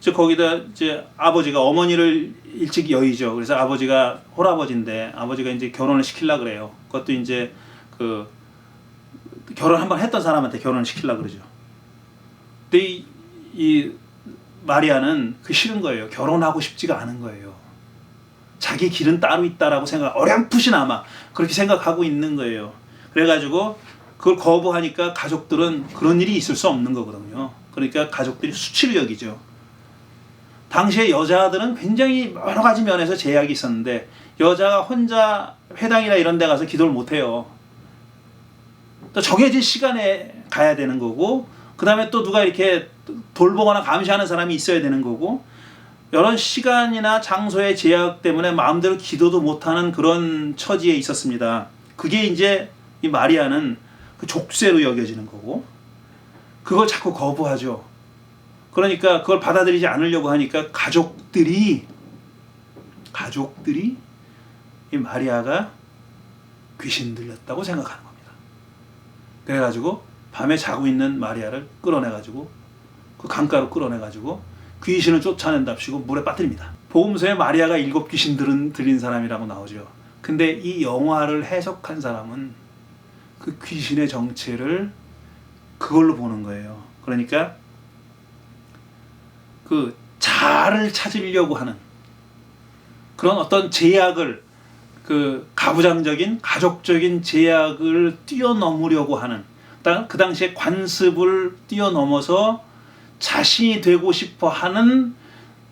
즉 거기다 이제 아버지가 어머니를 일찍 여의죠. 그래서 아버지가 홀아버지인데 아버지가 이제 결혼을 시키려고 그래요. 그것도 이제 그 결혼 한번 했던 사람한테 결혼을 시키려고 그러죠. 근데 이 마리아는 그 싫은 거예요. 결혼하고 싶지가 않은 거예요. 자기 길은 따로 있다라고 어렴풋이나마 그렇게 생각하고 있는 거예요. 그래가지고 그걸 거부하니까 가족들은 그런 일이 있을 수 없는 거거든요. 그러니까 가족들이 수치를 여기죠. 당시에 여자들은 굉장히 여러 가지 면에서 제약이 있었는데 여자가 혼자 회당이나 이런 데 가서 기도를 못 해요. 또 정해진 시간에 가야 되는 거고, 그 다음에 또 누가 이렇게 돌보거나 감시하는 사람이 있어야 되는 거고, 이런 시간이나 장소의 제약 때문에 마음대로 기도도 못하는 그런 처지에 있었습니다. 그게 이제 이 마리아는 그 족쇄로 여겨지는 거고, 그걸 자꾸 거부하죠. 그러니까 그걸 받아들이지 않으려고 하니까 가족들이 이 마리아가 귀신 들렸다고 생각하는 겁니다. 그래가지고 밤에 자고 있는 마리아를 끌어내가지고 그 강가로 끌어내가지고 귀신을 쫓아낸답시고 물에 빠뜨립니다. 복음서에 마리아가 7 귀신 들린 사람이라고 나오죠. 근데 이 영화를 해석한 사람은 그 귀신의 정체를 그걸로 보는 거예요. 그러니까 그 자아를 찾으려고 하는 그런 어떤 제약을, 그 가부장적인 가족적인 제약을 뛰어넘으려고 하는, 그 당시에 관습을 뛰어넘어서 자신이 되고 싶어 하는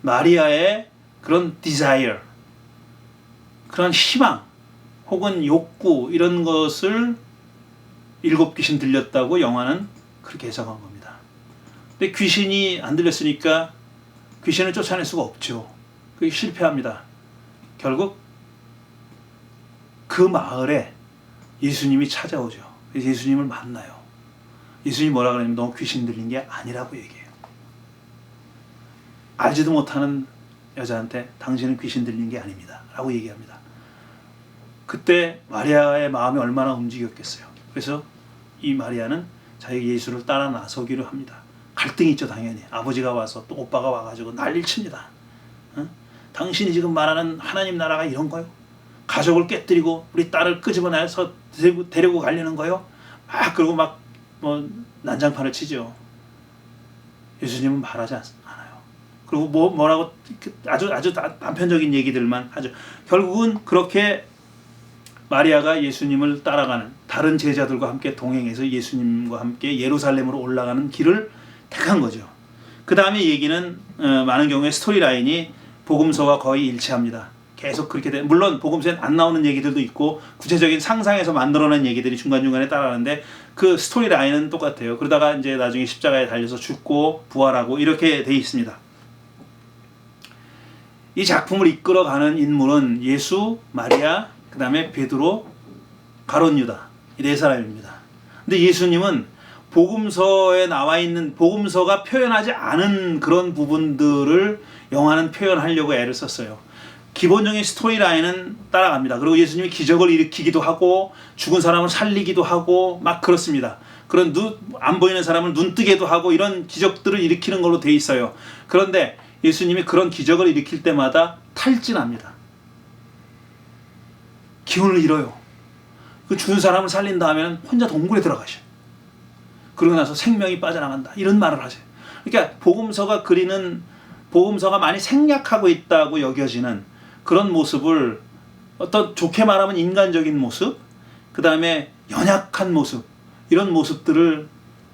마리아의 그런 desire, 그런 희망 혹은 욕구, 이런 것을 7 귀신 들렸다고 영화는 그렇게 해석한 겁니다. 근데 귀신이 안 들렸으니까 귀신을 쫓아낼 수가 없죠. 그게 실패합니다. 결국 그 마을에 예수님이 찾아오죠. 그래서 예수님을 만나요. 예수님이 뭐라 그러냐면 너 귀신 들린 게 아니라고 얘기해요. 알지도 못하는 여자한테 당신은 귀신 들린 게 아닙니다 라고 얘기합니다. 그때 마리아의 마음이 얼마나 움직였겠어요. 그래서 이 마리아는 자기 예수를 따라 나서기로 합니다. 갈등이 있죠. 당연히 아버지가 와서 또 오빠가 와가지고 난리를 칩니다. 당신이 지금 말하는 하나님 나라가 이런 거요? 가족을 깨뜨리고 우리 딸을 끄집어내서 데리고 가려는 거요? 막 그러고 막 난장판을 치죠. 예수님은 말하지 않아요. 그리고 뭐라고 아주 단편적인 얘기들만 하죠. 결국은 그렇게 마리아가 예수님을 따라가는, 다른 제자들과 함께 동행해서 예수님과 함께 예루살렘으로 올라가는 길을 택한 거죠. 그 다음에 얘기는 많은 경우에 스토리라인이 복음서와 거의 일치합니다. 계속 그렇게 돼. 물론 복음서엔 안 나오는 얘기들도 있고 구체적인 상상에서 만들어낸 얘기들이 중간중간에 따라가는데 그 스토리라인은 똑같아요. 그러다가 이제 나중에 십자가에 달려서 죽고 부활하고 이렇게 돼 있습니다. 이 작품을 이끌어가는 인물은 예수, 마리아, 그 다음에 베드로, 가룟 유다, 이 4사람입니다. 근데 예수님은 복음서에 나와 있는, 복음서가 표현하지 않은 그런 부분들을 영화는 표현하려고 애를 썼어요. 기본적인 스토리라인은 따라갑니다. 그리고 예수님이 기적을 일으키기도 하고 죽은 사람을 살리기도 하고 막 그렇습니다. 그런 안 보이는 사람을 눈 뜨게도 하고 이런 기적들을 일으키는 걸로 돼 있어요. 그런데 예수님이 그런 기적을 일으킬 때마다 탈진합니다. 기운을 잃어요. 그 죽은 사람을 살린 다음에는 혼자 동굴에 들어가셔요. 그러고 나서 생명이 빠져나간다, 이런 말을 하세요. 그러니까 복음서가 많이 생략하고 있다고 여겨지는 그런 모습을, 어떤 좋게 말하면 인간적인 모습, 그 다음에 연약한 모습, 이런 모습들을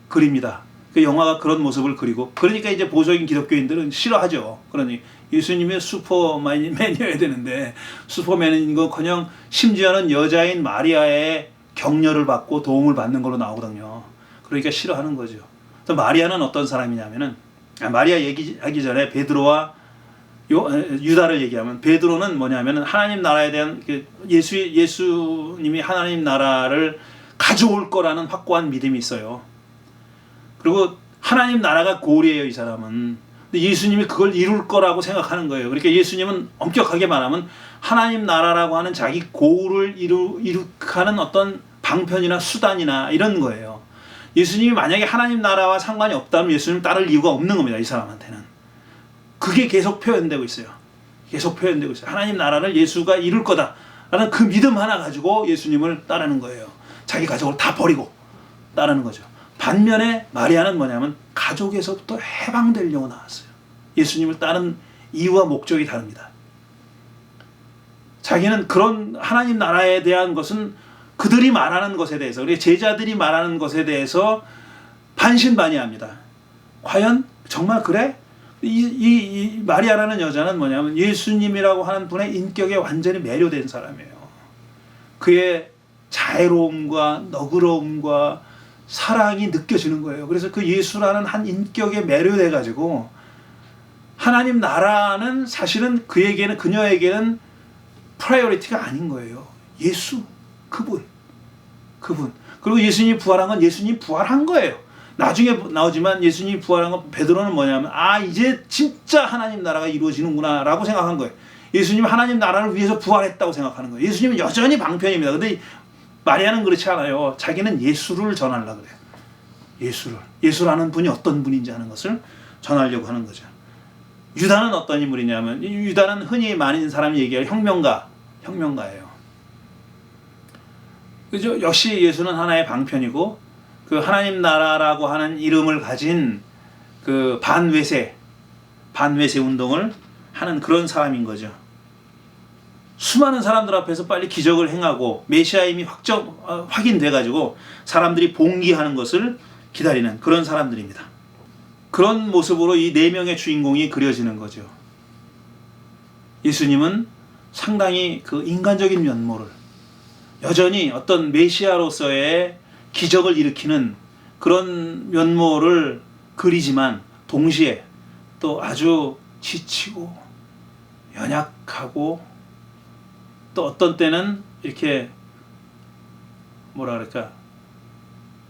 그립니다. 그 영화가 그런 모습을 그리고, 그러니까 이제 보수적인 기독교인들은 싫어하죠. 그러니 예수님이 슈퍼맨이어야 되는데 슈퍼맨인 거커녕 심지어는 여자인 마리아의 격려를 받고 도움을 받는 걸로 나오거든요. 그러니까 싫어하는 거죠. 그래서 마리아는 어떤 사람이냐면은, 마리아 얘기하기 전에 베드로와 유다를 얘기하면, 베드로는 뭐냐면은 하나님 나라에 대한 예수님이 하나님 나라를 가져올 거라는 확고한 믿음이 있어요. 그리고 하나님 나라가 골이에요, 이 사람은. 근데 예수님이 그걸 이룰 거라고 생각하는 거예요. 그러니까 예수님은 엄격하게 말하면 하나님 나라라고 하는 자기 고울을 이룩하는 어떤 방편이나 수단이나 이런 거예요. 예수님이 만약에 하나님 나라와 상관이 없다면 예수님 따를 이유가 없는 겁니다, 이 사람한테는. 그게 계속 표현되고 있어요. 계속 표현되고 있어요. 하나님 나라를 예수가 이룰 거다라는 그 믿음 하나 가지고 예수님을 따르는 거예요. 자기 가족을 다 버리고 따르는 거죠. 반면에 마리아는 뭐냐면 가족에서부터 해방되려고 나왔어요. 예수님을 따른 이유와 목적이 다릅니다. 자기는 그런 하나님 나라에 대한 것은 그들이 말하는 것에 대해서, 우리 제자들이 말하는 것에 대해서 반신반의합니다. 과연 정말 그래? 이 마리아라는 여자는 뭐냐면 예수님이라고 하는 분의 인격에 완전히 매료된 사람이에요. 그의 자애로움과 너그러움과 사랑이 느껴지는 거예요. 그래서 그 예수라는 한 인격에 매료돼 가지고 하나님 나라는 사실은 그녀에게는 프라이어리티가 아닌 거예요. 예수, 그분. 그리고 예수님이 부활한 건 예수님이 부활한 거예요. 나중에 나오지만 예수님이 부활한 건 베드로는 뭐냐면 이제 진짜 하나님 나라가 이루어지는구나 라고 생각한 거예요. 예수님은 하나님 나라를 위해서 부활했다고 생각하는 거예요. 예수님은 여전히 방편입니다. 근데 마리아는 그렇지 않아요. 자기는 예수를 전하려고 그래요. 예수라는 분이 어떤 분인지 하는 것을 전하려고 하는 거죠. 유다는 어떤 인물이냐면, 유다는 흔히 많은 사람이 얘기할 혁명가예요. 그죠? 역시 예수는 하나의 방편이고, 그 하나님 나라라고 하는 이름을 가진 그 반외세 운동을 하는 그런 사람인 거죠. 수많은 사람들 앞에서 빨리 기적을 행하고 메시아임이 확인돼 가지고 사람들이 봉기하는 것을 기다리는 그런 사람들입니다. 그런 모습으로 이 네 명의 주인공이 그려지는 거죠. 예수님은 상당히 그 인간적인 면모를, 여전히 어떤 메시아로서의 기적을 일으키는 그런 면모를 그리지만 동시에 또 아주 지치고 연약하고 또 어떤 때는 이렇게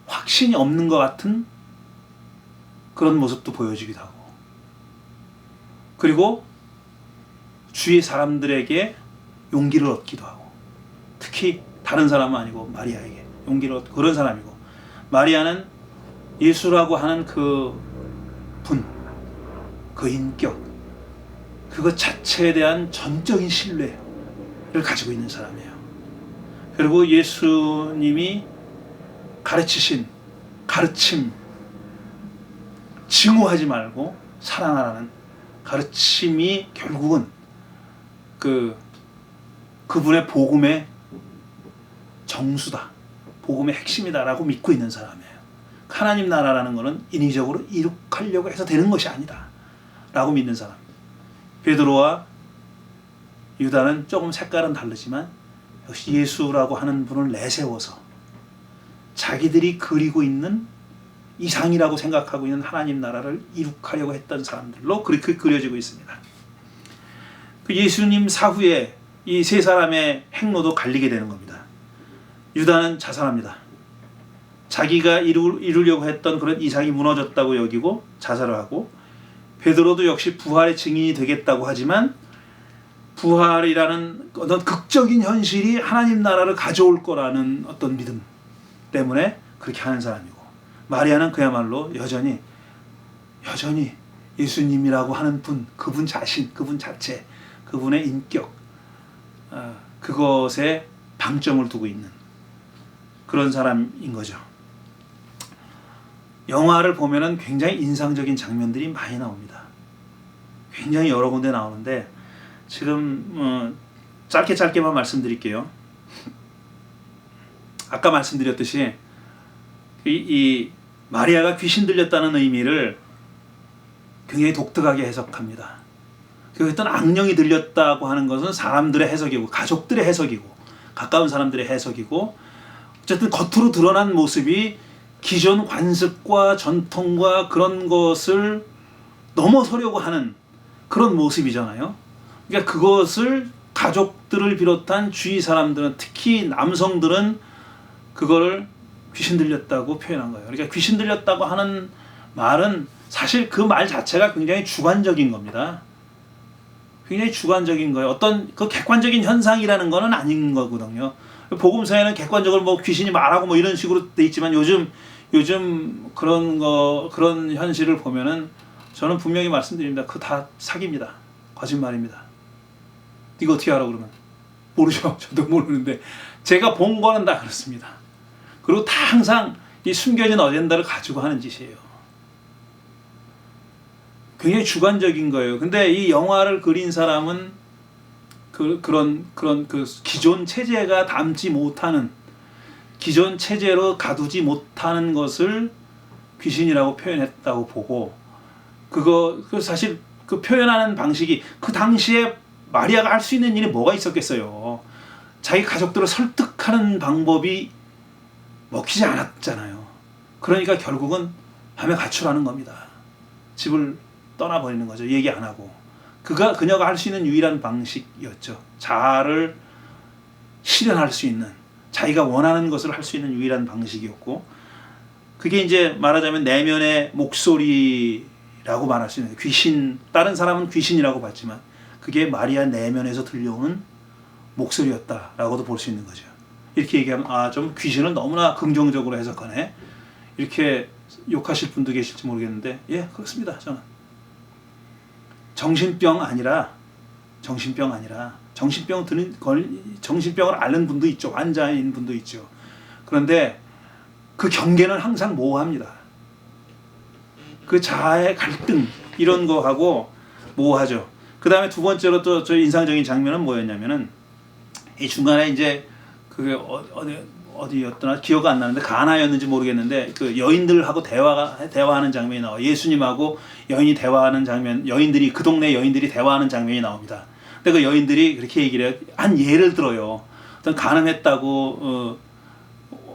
확신이 없는 것 같은 그런 모습도 보여주기도 하고, 그리고 주위 사람들에게 용기를 얻기도 하고, 특히 다른 사람은 아니고 마리아에게 용기를 얻고 그런 사람이고, 마리아는 예수라고 하는 그 분, 그 인격, 그것 자체에 대한 전적인 신뢰를 가지고 있는 사람이에요. 그리고 예수님이 가르치신 가르침, 증오하지 말고 사랑하라는 가르침이 결국은 그분의 복음의 정수다, 복음의 핵심이다라고 믿고 있는 사람이에요. 하나님 나라라는 것은 인위적으로 이룩하려고 해서 되는 것이 아니다 라고 믿는 사람. 베드로와 유다는 조금 색깔은 다르지만 역시 예수라고 하는 분을 내세워서 자기들이 그리고 있는 이상이라고 생각하고 있는 하나님 나라를 이룩하려고 했던 사람들로 그렇게 그려지고 있습니다. 그 예수님 사후에 이 세 사람의 행로도 갈리게 되는 겁니다. 유다는 자살합니다. 자기가 이루려고 했던 그런 이상이 무너졌다고 여기고 자살을 하고, 베드로도 역시 부활의 증인이 되겠다고 하지만 부활이라는 어떤 극적인 현실이 하나님 나라를 가져올 거라는 어떤 믿음 때문에 그렇게 하는 사람이고, 마리아는 그야말로 여전히 예수님이라고 하는 분, 그분 자신, 그분 자체, 그분의 인격, 그것에 방점을 두고 있는 그런 사람인 거죠. 영화를 보면은 굉장히 인상적인 장면들이 많이 나옵니다. 굉장히 여러 군데 나오는데 지금 짧게만 말씀드릴게요. 아까 말씀드렸듯이 이 마리아가 귀신 들렸다는 의미를 굉장히 독특하게 해석합니다. 그 어떤 악령이 들렸다고 하는 것은 사람들의 해석이고, 가족들의 해석이고, 가까운 사람들의 해석이고, 어쨌든 겉으로 드러난 모습이 기존 관습과 전통과 그런 것을 넘어서려고 하는 그런 모습이잖아요. 그러니까 그것을 가족들을 비롯한 주위 사람들은, 특히 남성들은 그거를 귀신 들렸다고 표현한 거예요. 그러니까 귀신 들렸다고 하는 말은 사실 그 말 자체가 굉장히 주관적인 겁니다. 굉장히 주관적인 거예요. 어떤 그 객관적인 현상이라는 거는 아닌 거거든요. 복음서에는 객관적으로 뭐 귀신이 말하고 뭐 이런 식으로 돼 있지만 요즘 그런 현실을 보면은 저는 분명히 말씀드립니다. 그거 다 사기입니다. 거짓말입니다. 이거 어떻게 알아 그러면? 모르죠. 저도 모르는데 제가 본 거는 다 그렇습니다. 그리고 다 항상 이 숨겨진 어젠다를 가지고 하는 짓이에요. 굉장히 주관적인 거예요. 근데 이 영화를 그린 사람은 그런 기존 체제가 담지 못하는, 기존 체제로 가두지 못하는 것을 귀신이라고 표현했다고 보고, 사실 그 표현하는 방식이, 그 당시에 마리아가 할 수 있는 일이 뭐가 있었겠어요. 자기 가족들을 설득하는 방법이 먹히지 않았잖아요. 그러니까 결국은 밤에 가출하는 겁니다. 집을 떠나버리는 거죠. 얘기 안 하고. 그녀가 할 수 있는 유일한 방식이었죠. 자아를 실현할 수 있는, 자기가 원하는 것을 할 수 있는 유일한 방식이었고, 그게 이제 말하자면 내면의 목소리라고 말할 수 있는, 귀신, 다른 사람은 귀신이라고 봤지만 그게 마리아 내면에서 들려오는 목소리였다라고도 볼 수 있는 거죠. 이렇게 얘기하면 좀 귀신을 너무나 긍정적으로 해석하네, 이렇게 욕하실 분도 계실지 모르겠는데, 예, 그렇습니다. 저는 정신병 아니라 정신병을 앓는 분도 있죠. 환자인 분도 있죠. 그런데 그 경계는 항상 모호합니다. 그 자아의 갈등 이런 거하고 모호하죠. 그 다음에 두 번째로 또 저 인상적인 장면은 뭐였냐면은, 이 중간에 이제 그게 어디였더나 기억 안 나는데, 가나였는지 모르겠는데 그 여인들하고 대화하는 장면이 나와요. 예수님하고 여인이 대화하는 장면, 여인들이, 그 동네 여인들이 대화하는 장면이 나옵니다. 근데 그 여인들이 그렇게 얘기를 해요. 한 예를 들어요. 어떤 간음했다고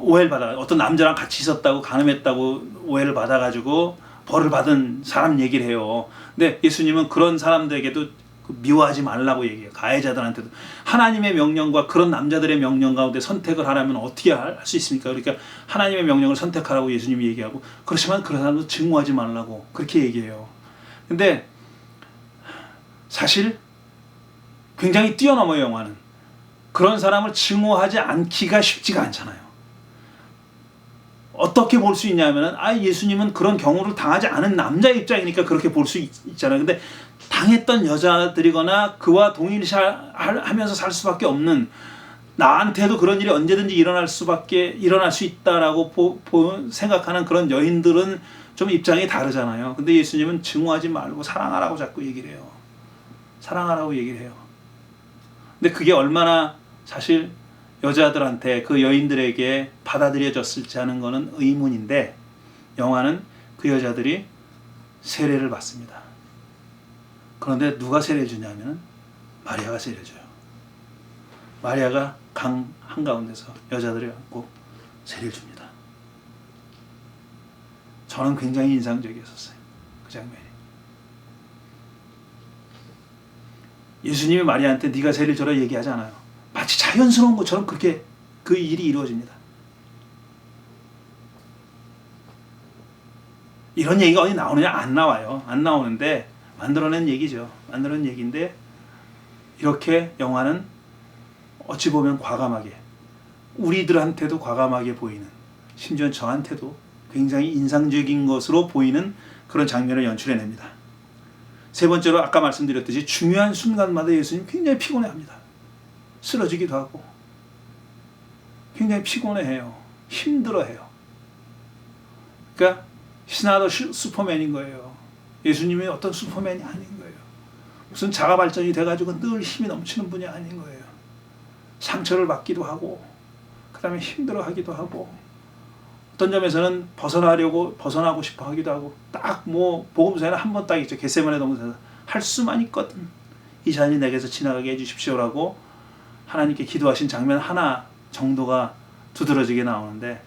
오해를 받아, 어떤 남자랑 같이 있었다고 간음했다고 오해를 받아가지고 벌을 받은 사람 얘기를 해요. 근데 예수님은 그런 사람들에게도 미워하지 말라고 얘기해요. 가해자들한테도. 하나님의 명령과 그런 남자들의 명령 가운데 선택을 하려면 어떻게 할 수 있습니까? 그러니까 하나님의 명령을 선택하라고 예수님이 얘기하고, 그렇지만 그런 사람도 증오하지 말라고 그렇게 얘기해요. 근데 사실 굉장히 뛰어넘어요, 영화는. 그런 사람을 증오하지 않기가 쉽지가 않잖아요. 어떻게 볼 수 있냐면은, 예수님은 그런 경우를 당하지 않은 남자 입장이니까 그렇게 볼 수 있잖아요. 근데 당했던 여자들이거나 그와 동일시하면서 살 수밖에 없는, 나한테도 그런 일이 언제든지 일어날 수 있다라고 생각하는 그런 여인들은 좀 입장이 다르잖아요. 근데 예수님은 증오하지 말고 사랑하라고 자꾸 얘기를 해요. 사랑하라고 얘기를 해요. 근데 그게 얼마나 사실 여자들한테, 그 여인들에게 받아들여졌을지 하는 거는 의문인데, 영화는 그 여자들이 세례를 받습니다. 그런데 누가 세례를 주냐면 마리아가 세례를 줘요. 마리아가 강 한가운데서 여자들이 앉고 세례를 줍니다. 저는 굉장히 인상적이었어요, 그 장면이. 예수님이 마리아한테 네가 세례를 줘라 얘기하지 않아요. 마치 자연스러운 것처럼 그렇게 그 일이 이루어집니다. 이런 얘기가 어디 나오느냐? 안 나와요. 안 나오는데 만들어낸 얘기죠. 만들어낸 얘기인데, 이렇게 영화는 어찌 보면 과감하게, 우리들한테도 과감하게 보이는, 심지어 저한테도 굉장히 인상적인 것으로 보이는 그런 장면을 연출해냅니다. 세 번째로 아까 말씀드렸듯이 중요한 순간마다 예수님 굉장히 피곤해합니다. 쓰러지기도 하고 굉장히 피곤해해요. 힘들어해요. 그러니까 He's not a 슈퍼맨인 거예요. 예수님이 어떤 슈퍼맨이 아닌 거예요. 무슨 자가 발전이 돼가지고 늘 힘이 넘치는 분이 아닌 거예요. 상처를 받기도 하고, 그 다음에 힘들어하기도 하고, 어떤 점에서는 벗어나고 싶어 하기도 하고, 딱 복음서에는 한 번 딱 있죠. 겟세마네 동산에서 할 수만 있거든 이 잔이 내게서 지나가게 해주십시오라고 하나님께 기도하신 장면 하나 정도가 두드러지게 나오는데,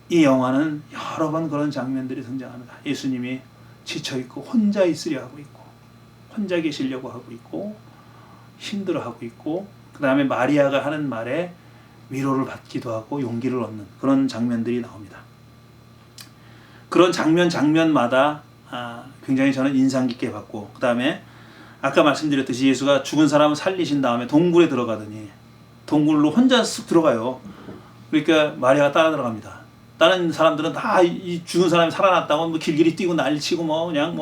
이 영화는 여러 번 그런 장면들이 등장합니다. 예수님이 지쳐있고 혼자 있으려 하고 있고, 혼자 계시려고 하고 있고, 힘들어하고 있고, 그 다음에 마리아가 하는 말에 위로를 받기도 하고 용기를 얻는 그런 장면들이 나옵니다. 그런 장면마다 굉장히 저는 인상 깊게 봤고, 그 다음에 아까 말씀드렸듯이 예수가 죽은 사람을 살리신 다음에 동굴에 들어가더니, 동굴로 혼자 쓱 들어가요. 그러니까 마리아가 따라 들어갑니다. 다른 사람들은 다 이 죽은 사람이 살아났다고 길길이 뛰고 난리치고 그냥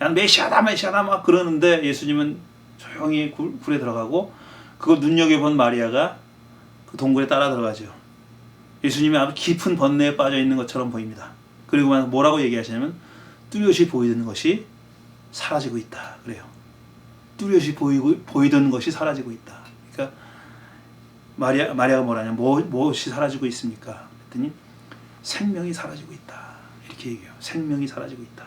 야 메시아다 막 그러는데, 예수님은 조용히 굴에 들어가고, 그걸 눈여겨본 마리아가 그 동굴에 따라 들어가죠. 예수님이 아주 깊은 번뇌에 빠져 있는 것처럼 보입니다. 그리고 뭐라고 얘기하시냐면 뚜렷이 보이던 것이 사라지고 있다 그래요. 뚜렷이 보이던 것이 사라지고 있다. 그러니까 마리아가 뭐라냐, 무엇이 사라지고 있습니까? 그랬더니 생명이 사라지고 있다 이렇게 얘기해요. 생명이 사라지고 있다.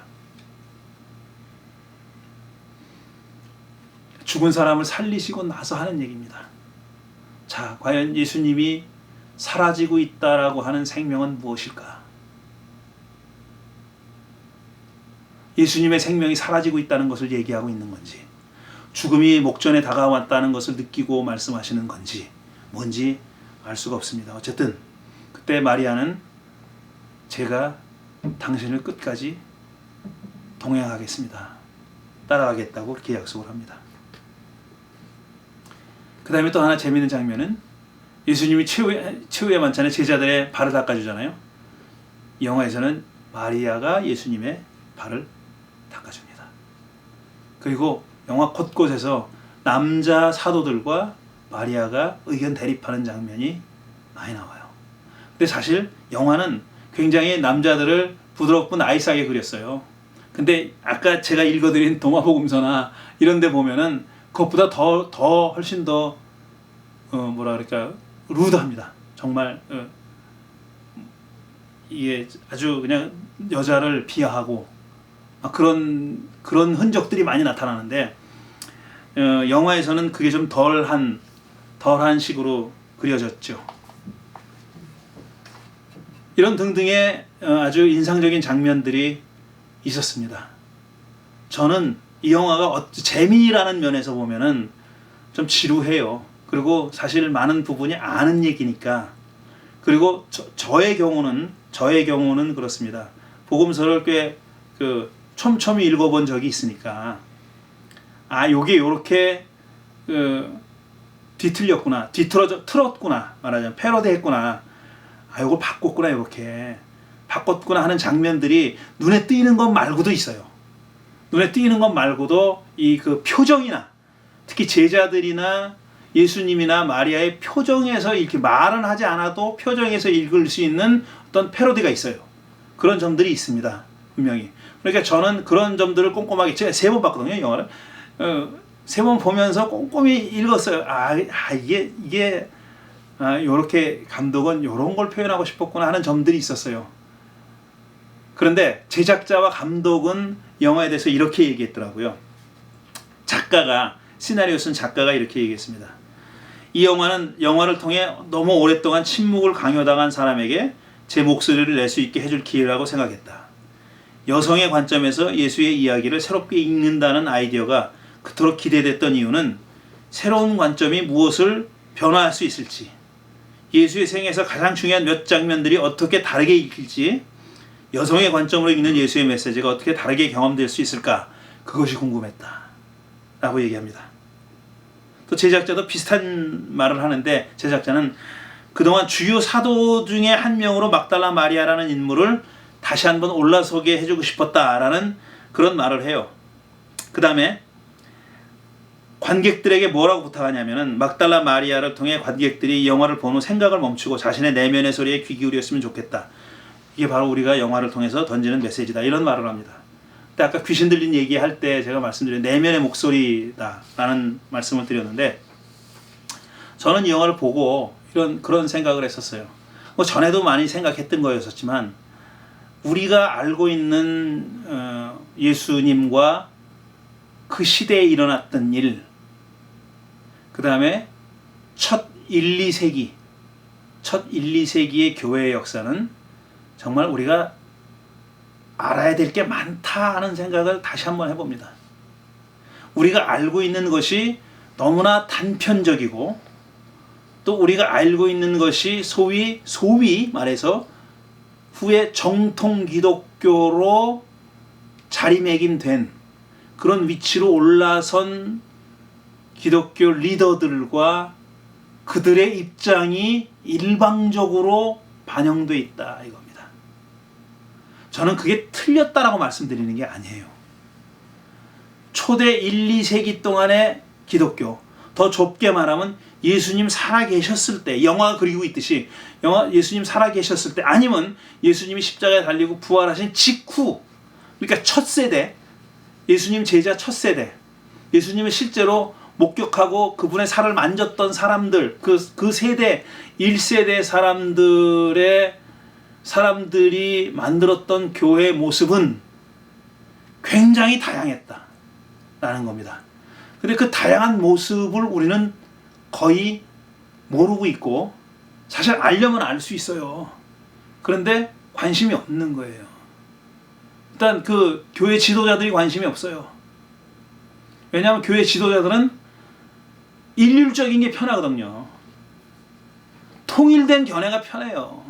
죽은 사람을 살리시고 나서 하는 얘기입니다. 자, 과연 예수님이 사라지고 있다라고 하는 생명은 무엇일까? 예수님의 생명이 사라지고 있다는 것을 얘기하고 있는 건지, 죽음이 목전에 다가왔다는 것을 느끼고 말씀하시는 건지, 뭔지 알 수가 없습니다. 어쨌든 그때 마리아는 제가 당신을 끝까지 동행하겠습니다, 따라가겠다고 그렇게 약속을 합니다. 그 다음에 또 하나 재미있는 장면은 예수님이 최후의 만찬에 제자들의 발을 닦아주잖아요. 이 영화에서는 마리아가 예수님의 발을 닦아줍니다. 그리고 영화 곳곳에서 남자 사도들과 마리아가 의견 대립하는 장면이 많이 나와요. 근데 사실 영화는 굉장히 남자들을 부드럽고 나이스하게 그렸어요. 근데 아까 제가 읽어드린 동화복음서나 이런 데 보면은 그것보다 훨씬 더 뭐라 그럴까, 루드합니다. 정말 이게 아주 그냥 여자를 비하하고 그런 흔적들이 많이 나타나는데, 영화에서는 그게 좀 덜한 식으로 그려졌죠. 이런 등등의 아주 인상적인 장면들이 있었습니다. 저는 이 영화가 재미라는 면에서 보면은 좀 지루해요. 그리고 사실 많은 부분이 아는 얘기니까. 그리고 저의 경우는 그렇습니다. 복음서를 꽤 촘촘히 읽어본 적이 있으니까, 요게 요렇게 틀었구나, 말하자면 패러디했구나, 요걸 바꿨구나, 요렇게 바꿨구나 하는 장면들이 눈에 띄는 것 말고도 있어요. 눈에 띄는 것 말고도 이 표정이나, 특히 제자들이나 예수님이나 마리아의 표정에서 이렇게 말은 하지 않아도 표정에서 읽을 수 있는 어떤 패러디가 있어요. 그런 점들이 있습니다, 분명히. 그러니까 저는 그런 점들을 꼼꼼하게, 제가 3번 봤거든요, 영화를. 3번 보면서 꼼꼼히 읽었어요. 이게 요렇게 감독은 요런 걸 표현하고 싶었구나 하는 점들이 있었어요. 그런데 제작자와 감독은 영화에 대해서 이렇게 얘기했더라고요. 시나리오 쓴 작가가 이렇게 얘기했습니다. 이 영화를 통해 너무 오랫동안 침묵을 강요당한 사람에게 제 목소리를 낼 수 있게 해줄 기회라고 생각했다. 여성의 관점에서 예수의 이야기를 새롭게 읽는다는 아이디어가 그토록 기대됐던 이유는 새로운 관점이 무엇을 변화할 수 있을지, 예수의 생애에서 가장 중요한 몇 장면들이 어떻게 다르게 읽힐지, 여성의 관점으로 읽는 예수의 메시지가 어떻게 다르게 경험될 수 있을까, 그것이 궁금했다 라고 얘기합니다. 또 제작자도 비슷한 말을 하는데, 제작자는 그동안 주요 사도 중에 한 명으로 막달라 마리아라는 인물을 다시 한번 올라서게 해주고 싶었다라는 그런 말을 해요. 그 다음에 관객들에게 뭐라고 부탁하냐면은, 막달라 마리아를 통해 관객들이 이 영화를 본 후 생각을 멈추고 자신의 내면의 소리에 귀 기울였으면 좋겠다. 이게 바로 우리가 영화를 통해서 던지는 메시지다, 이런 말을 합니다. 근데 아까 귀신 들린 얘기할 때 제가 말씀드린 내면의 목소리다 라는 말씀을 드렸는데, 저는 이 영화를 보고 그런 생각을 했었어요. 전에도 많이 생각했던 거였었지만, 우리가 알고 있는 예수님과 그 시대에 일어났던 일, 그 다음에 첫 1, 2세기의 교회의 역사는 정말 우리가 알아야 될 게 많다 하는 생각을 다시 한번 해봅니다. 우리가 알고 있는 것이 너무나 단편적이고, 또 우리가 알고 있는 것이 소위 말해서 후에 정통 기독교로 자리매김된 그런 위치로 올라선 기독교 리더들과 그들의 입장이 일방적으로 반영되어 있다, 이겁니다. 저는 그게 틀렸다라고 말씀드리는 게 아니에요. 초대 1, 2세기 동안의 기독교, 더 좁게 말하면 예수님 살아계셨을 때, 영화가 그리고 있듯이 예수님 살아계셨을 때, 아니면 예수님이 십자가에 달리고 부활하신 직후, 그러니까 첫 세대, 예수님 제자 첫 세대, 예수님을 실제로 목격하고 그분의 살을 만졌던 사람들, 그 세대 1세대 사람들이 만들었던 교회의 모습은 굉장히 다양했다라는 겁니다. 근데 그 다양한 모습을 우리는 거의 모르고 있고, 사실 알려면 알 수 있어요. 그런데 관심이 없는 거예요. 일단 그 교회 지도자들이 관심이 없어요. 왜냐하면 교회 지도자들은 일률적인 게 편하거든요. 통일된 견해가 편해요.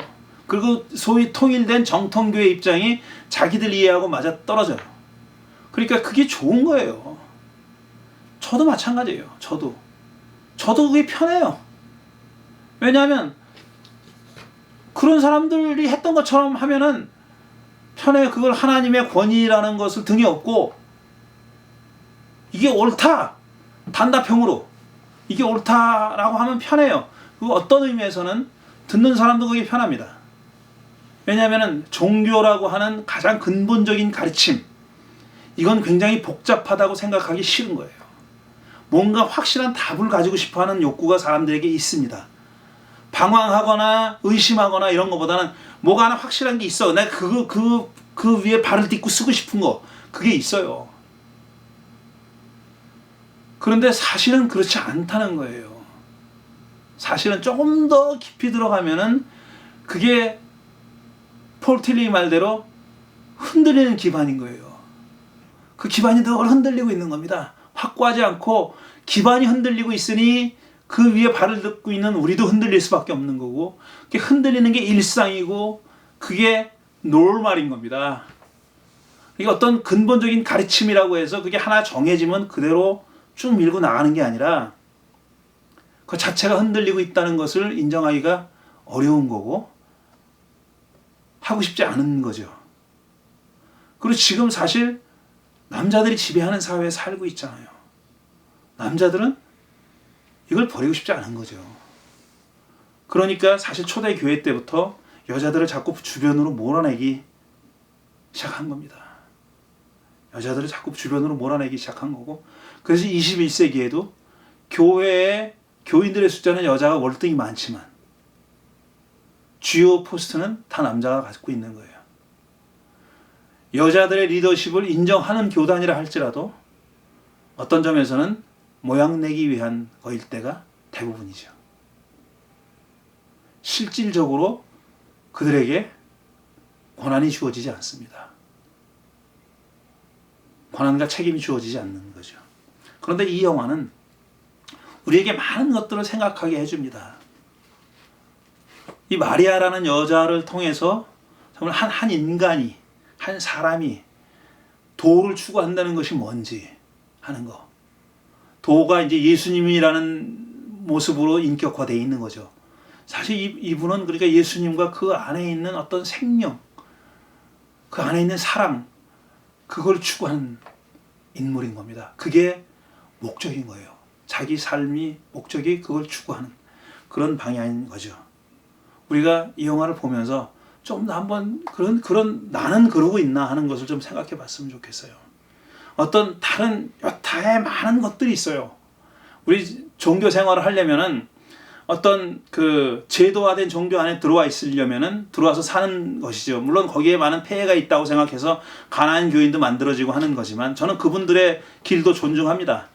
그리고 소위 통일된 정통교회 입장이 자기들 이해하고 맞아 떨어져요. 그러니까 그게 좋은 거예요. 저도 마찬가지예요. 저도 그게 편해요. 왜냐하면 그런 사람들이 했던 것처럼 하면은 편해요. 그걸 하나님의 권위라는 것을 등에 업고 이게 옳다, 단답형으로 이게 옳다라고 하면 편해요. 그 어떤 의미에서는 듣는 사람도 그게 편합니다. 왜냐하면 종교라고 하는 가장 근본적인 가르침, 이건 굉장히 복잡하다고 생각하기 싫은 거예요. 뭔가 확실한 답을 가지고 싶어하는 욕구가 사람들에게 있습니다. 방황하거나 의심하거나 이런 것보다는 뭐가 하나 확실한 게 있어. 내가 그 위에 발을 딛고 쓰고 싶은 거, 그게 있어요. 그런데 사실은 그렇지 않다는 거예요. 사실은 조금 더 깊이 들어가면은 그게 폴 틸리 말대로 흔들리는 기반인 거예요. 그 기반이 늘 흔들리고 있는 겁니다. 확고하지 않고 기반이 흔들리고 있으니 그 위에 발을 딛고 있는 우리도 흔들릴 수밖에 없는 거고, 그게 흔들리는 게 일상이고 그게 노멀인 겁니다. 이게 어떤 근본적인 가르침이라고 해서 그게 하나 정해지면 그대로 쭉 밀고 나가는 게 아니라 그 자체가 흔들리고 있다는 것을 인정하기가 어려운 거고 하고 싶지 않은 거죠. 그리고 지금 사실 남자들이 지배하는 사회에 살고 있잖아요. 남자들은 이걸 버리고 싶지 않은 거죠. 그러니까 사실 초대 교회 때부터 여자들을 자꾸 주변으로 몰아내기 시작한 겁니다. 여자들을 자꾸 주변으로 몰아내기 시작한 거고, 그래서 21세기에도 교회에 교인들의 숫자는 여자가 월등히 많지만 주요 포스트는 다 남자가 갖고 있는 거예요. 여자들의 리더십을 인정하는 교단이라 할지라도 어떤 점에서는 모양내기 위한 거일 때가 대부분이죠. 실질적으로 그들에게 권한이 주어지지 않습니다. 권한과 책임이 주어지지 않는 거죠. 그런데 이 영화는 우리에게 많은 것들을 생각하게 해줍니다. 이 마리아라는 여자를 통해서 정말 한 인간이, 한 사람이 도를 추구한다는 것이 뭔지 하는 거. 도가 이제 예수님이라는 모습으로 인격화되어 있는 거죠. 사실 이분은 그러니까 예수님과 그 안에 있는 어떤 생명, 그 안에 있는 사랑, 그걸 추구하는 인물인 겁니다. 그게 목적인 거예요. 자기 삶이 목적이 그걸 추구하는 그런 방향인 거죠. 우리가 이 영화를 보면서 좀 더 한번 그런 나는 그러고 있나 하는 것을 좀 생각해 봤으면 좋겠어요. 어떤 다른 여타의 많은 것들이 있어요. 우리 종교 생활을 하려면은 어떤 그 제도화된 종교 안에 들어와 있으려면은 들어와서 사는 것이죠. 물론 거기에 많은 폐해가 있다고 생각해서 가난한 교인도 만들어지고 하는 거지만 저는 그분들의 길도 존중합니다.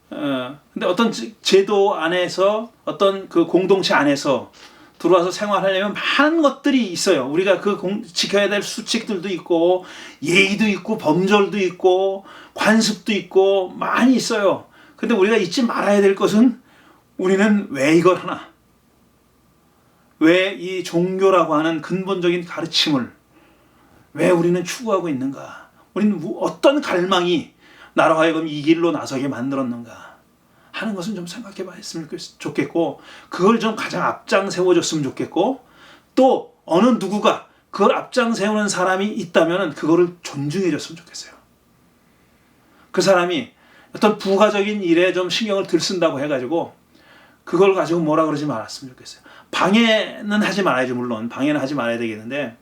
근데 어떤 제도 안에서 어떤 그 공동체 안에서 들어와서 생활하려면 많은 것들이 있어요. 우리가 지켜야 될 수칙들도 있고 예의도 있고 범절도 있고 관습도 있고 많이 있어요. 근데 우리가 잊지 말아야 될 것은 우리는 왜 이걸 하나? 왜 이 종교라고 하는 근본적인 가르침을 왜 우리는 추구하고 있는가? 우리는 어떤 갈망이 나로 하여금 이 길로 나서게 만들었는가? 하는 것은 좀 생각해 봤으면 좋겠고, 그걸 좀 가장 앞장 세워줬으면 좋겠고, 또 어느 누구가 그걸 앞장 세우는 사람이 있다면 그거를 존중해 줬으면 좋겠어요. 그 사람이 어떤 부가적인 일에 좀 신경을 들 쓴다고 해가지고 그걸 가지고 뭐라 그러지 말았으면 좋겠어요. 방해는 하지 말아야죠. 물론 방해는 하지 말아야 되겠는데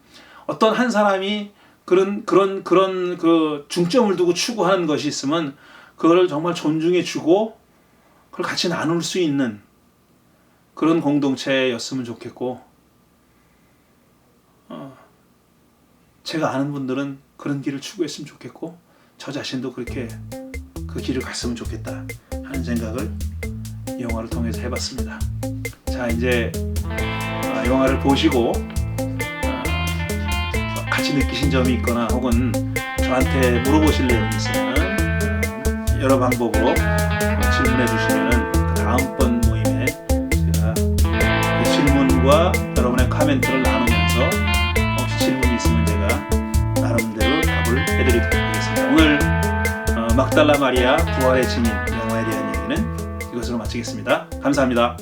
어떤 한 사람이 그런 그 중점을 두고 추구하는 것이 있으면 그거를 정말 존중해 주고 그걸 같이 나눌 수 있는 그런 공동체였으면 좋겠고, 제가 아는 분들은 그런 길을 추구했으면 좋겠고 저 자신도 그렇게 그 길을 갔으면 좋겠다 하는 생각을 이 영화를 통해서 해봤습니다. 자, 이제 영화를 보시고 같이 느끼신 점이 있거나 혹은 저한테 물어보실 내용이 있으면 여러 방법으로 질문해 주시면 그 다음번 모임에 제가 그 질문과 여러분의 코멘트를 나누면서 혹시 질문이 있으면 제가 나름대로 답을 해드리도록 하겠습니다. 오늘 막달라 마리아 부활의 증인 영화에 대한 얘기는 이것으로 마치겠습니다. 감사합니다.